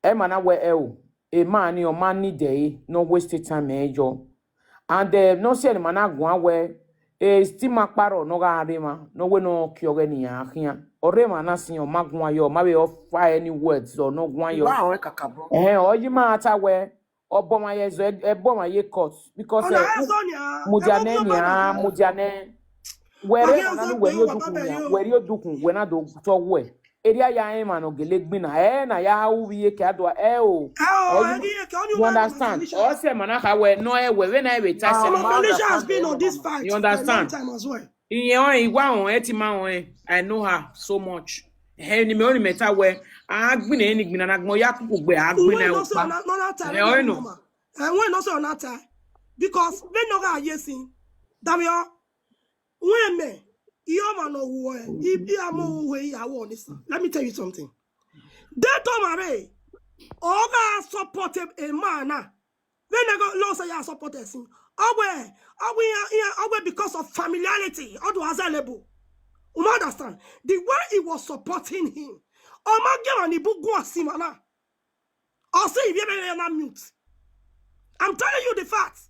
e mana we o a man o man ni dey no waste time ejo. And no see man agwa we e stima paro no ga arema no we no kyoge ni ahian. Orema na sin o magwa yo ma be of fire any words or no gwan yo. Oyima ata we oboma yezo eboma ye court because mudiane were na were odukun we na do to we area ya ema no gelegbin na na ya uwie ke ado o you understand o se manaka we no we na we tase Felicia has been on this fight you understand for a long time as well. I know her so much. Ni me only meta we agbin eni gbin na agmo ya kuku gbe agbin na o pa. When also on that time because when no ga yesin damio when me you man no wo e am we yawo ni san. Let me tell you something. That time are oga support a man na when I go low say ya support sin Owe because of familiarity or was available. You understand? The way he was supporting him. I'm telling you the facts.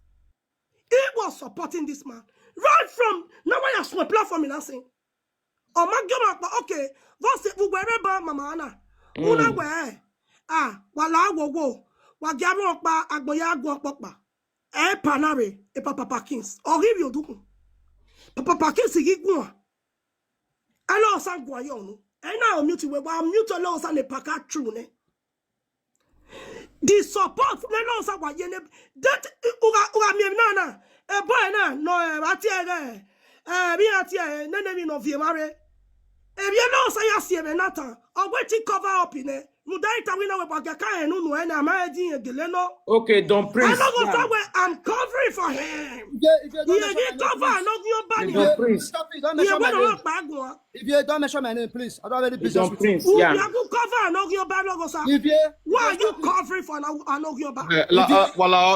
He was supporting this man. Right from now when I saw a platform in saying, okay, what's it wherever mama ana? Una where? Wala wo. Wagyaru okpa agboya agwo panare e papa Kings. Oribi odukun. Papa Kings igigwa. Alo san gwa yo no. E na o mute we wa mute lo san le paka true ne. The support ne lo san gwa ye ne. That uga mi na e boy na no ati ere. Bi ati e ne mi no vie mare. E bi no san ya sie be natan. O wait cover up in e. Okay, don't praise. I'm covering for him. If you don't mention my name, please. I don't have any business with you. Yeah. Why are you covering for Oghionba?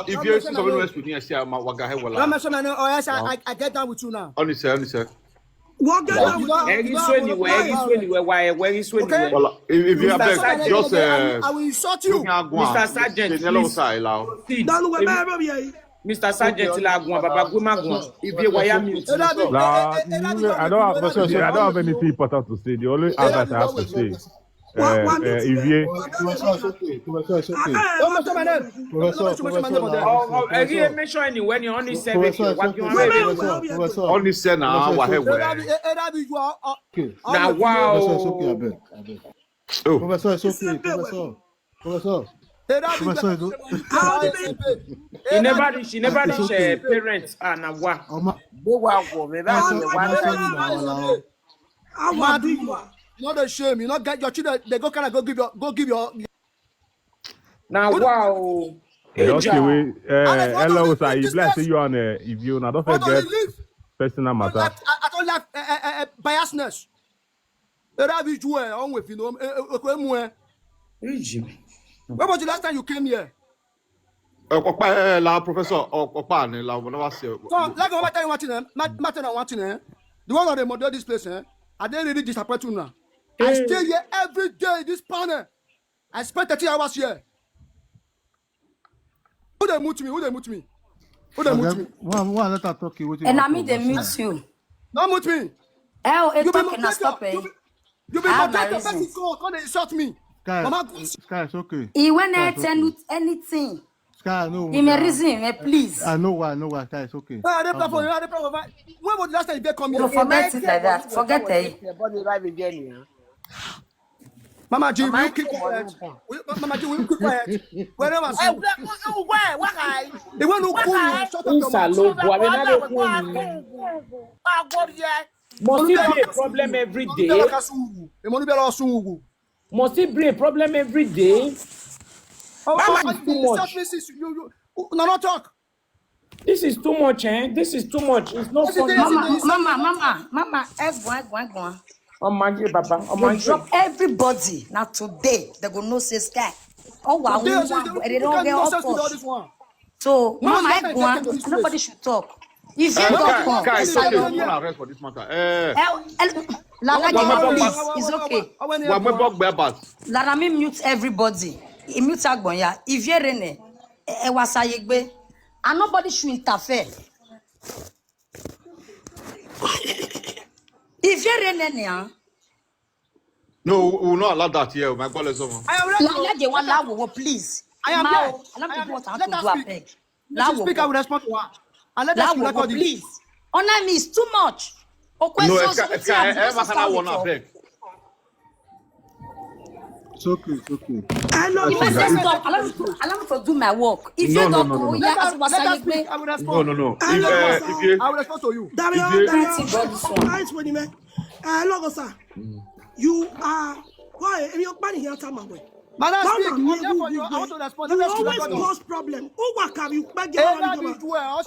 If you're somebody who is with me, I say I'm a wagahe. Don't mention my name, or else I get down with you now. Only sir. What get that You with know, you? you know how to Where is when you were? Where is when you okay? were? Well, if you Mr. have beg, Sergeant, just I will insult you. looking at Mr. Sergeant, please proceed. Danu we be here. Mr. Sergeant, la gwan, Baba Gwema gwan. If you wire mute, Era bi Nah, one I with you. don't Era have, bi I don't one have with anything you. important to say. The only Era advice bi I have one to with say, you. One mute here. Ivie, Professor, it's okay. Professor, it's okay. Don't mention my name. Professor, Don't mention my name on there. now. oh, make sure anywhere you only say make Professor, you it's what you okay. want Women to will Professor, help you. Professor. only say na Professor, wa it's he okay. Era bi you are. Okay. Now, Professor, it's okay. I wow. beg. I beg. Oh, Professor, it's It's okay. a bit Professor. Professor. Era bi Professor, it's How do okay. She never It's reach okay. parents and now what? They were go. Me I'm back I'm me not one sorry time. now. I mad want do woman. you. You know the shame. You not get your children. They go kind of go give your. Now, wow. they don't say Eja. we, Alex, want to hello, leave, sir, leave if this like say place? you on Ivie, now don't Want to forget leave? personal matter. I don't like biasness. Era bi you on with you know. When was the last time you came here? Okpa la professor Okpa ni la wona wa say. So, like I'm telling you one thing, matter one thing, the one that they model this place, I didn't really disappoint you now. I stay here every day in this panel. I spent 30 hours here. Who they mute me? Who they mute me? Who they mute Okay. me? One let her talk you. What you And I want to mean, they talk? mute you. Don't mute me. Oh, You it's be talking, I stop moderator. it. You be I have my moderator. Person reasons. come they insult me. Sky, Mama, Sky, it's okay. He went Sky, there it's tell okay. anything. Sky, I know. He may reason, please. I know why. I know why. Sky, it's okay. I dey Calm plan for you. down. I dey plan for you. When was the last time you come You here? will forget it like that. Forget it. Mama G, will Mama you keep came on quiet? no. Mama G, will you keep quiet? Wherever I see Eh, you. where? What guy? The one who What cool you, guy? shut up your Insa mouth. low boy. I mean, I Go don't go know. go. Ah, go there. Must Monu it biara be a kasu problem ugu. every Monu biara day? kasu ugu. Monu biara osun ugu. Must it be a problem every day? This is too You insult much. me since you no not talk. This is too much, eh? This is too much. It's not funny. Mama, egg. Oh my Baba. Oh They my drop everybody. Now today, they go no say sky. Oh, wow, Today, I say, they you don't can't get up nonsense with all push. this one. So, When was the Mama, last time you came to this nobody place? should talk. If you When was don't the last come, Sky, time it's you okay. came We here? want arrest for this matter. Lala, One please, it's okay. bug bebat. Lala, me mute everybody. He mute Agbonya. If you're Rene, Wasayegbe, and nobody should interfere. If you're Rene, No, we will not allow that here. My God, let's go. I am ready. let the one lawo, please. I am here. Allow me to do what I have Let to us do, I speak. beg. Let us speak. I will respond to her. And let us record this. Please. Honor me is too much. No, Sky, ever can I want to beg? It's okay. It's okay. I know. If I say Let stop, allow me to do my work. If No, you no, don't no, no, go, no. yeah, as us was speak. I will No, respond. no, no. I know. If you, I will respond to you. Damian, one. I swear, man. Logo, sir. You are why? If you're planning here, time away. Madam, speak. Don't I'm here for you. I want to respond. You Let us always record cause this. problem. Who work have you? Beg your Either be Joel,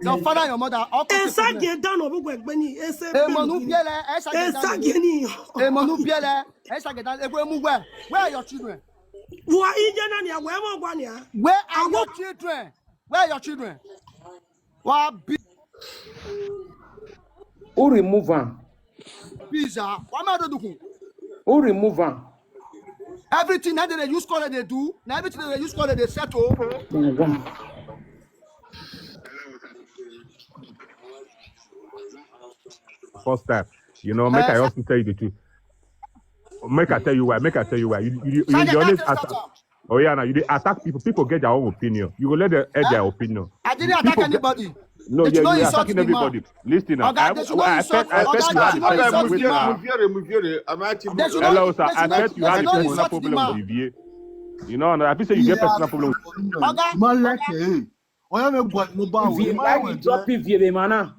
your father and your mother all cause a problem. get down over where Benny is a Emonu biele, esa get down. Emonu biele, esa get down. Where are your children? Who are Indian? Where am I? Where are your children? Where are your children? What Who remove him? pizza? What am I doing? Who remove him? Everything that they use color they do, now everything they use color they settle. First time, make I also tell you the truth. Make I tell you why. You always attack. Oh yeah, now you attack people. People get their own opinion. You will let them add their opinion. I didn't attack anybody. No, you're attacking everybody. Listen now. I said you had the Hello, sir. I said you had a personal problem with Ivie. I feel say you get personal problem with Man, like, hey. Why me go no ba we? Why we drop Ivie, man?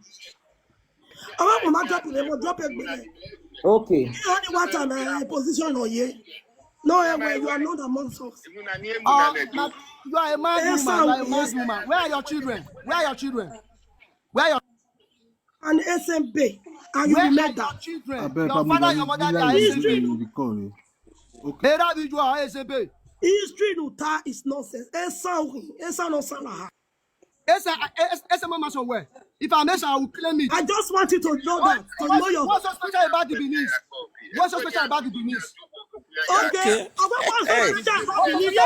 I'm not dropping them. Drop it. Okay. You only want a position or ye. No, you are not amongst us. You are a mad woman. Where are your children? Where are your and SMB? And you where remember are your that? children? Your father and your mother are SMB. Okay. SMB. History no ta is nonsense. Esa no salaha. Mama somewhere. If I mention, I will claim it. I just want you to know that. To know your. What's so special about the Benin? What's so special about the Benin? Okay. What's so special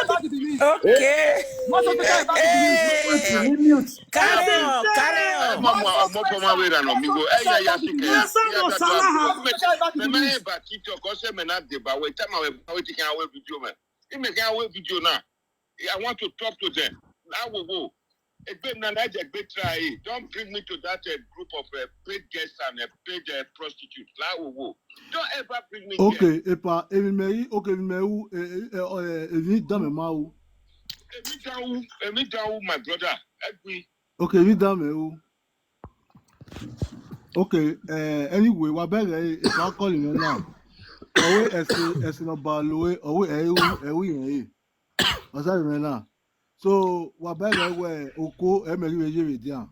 about the Benin? Okay. What's so special about the Benin? Carry on. I want to talk to them. I will go. Don't bring me to that group of paid guests and paid prostitutes. I will go. Don't ever bring me Okay, Epa, Evimei, Evi Damemau. Emi down, my brother. Agree. Okay, Evi Dameu. Okay, anyway, Wabere, if I call him now. Owe esi no balowe, owe ewi. What's that now? So, Wabere, where Oko, Emery, Vejividian.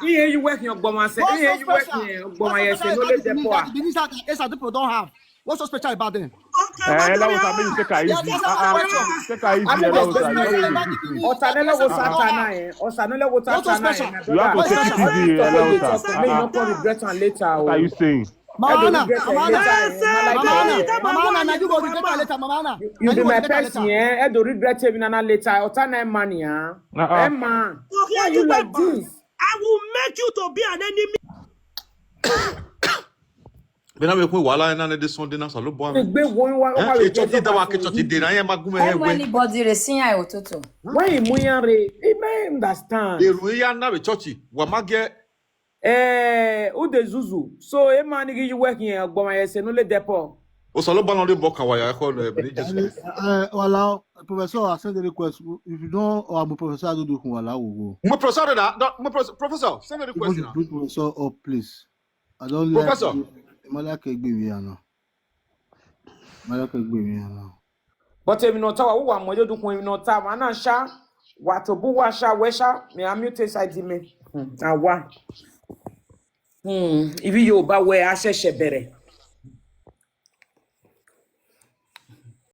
Here you working on Boma say, here you working on Boma yes, no let them pour. That people don't have. What's so special about them? That was a bit take easy. Osanele wo satana Osanele wo satana You have to take it easy, May you not regret and later. What are you saying? Mamana, you go regret later, Mamana. You be my person, yeah. I do regret having an later. Otana money, ah. Man, why you like this? I will make you to be an enemy. When anybody racing I ototo. Why muyare? It may understand. Ude Zuzu. So a man you working here, Boma yes, no let depo. Well, Professor, I send the request. If you don't, or I'm a professor, I do Wala will go. Professor, send the request now. Put Professor up, please. I don't Professor. Malaka Gbiwiana. Malaka Gbiwiana. But if you not talk, who am I do when you not talk? Anasha, what to buwasha, wesha, me amute side me. Awa. If you ba where I say shebere.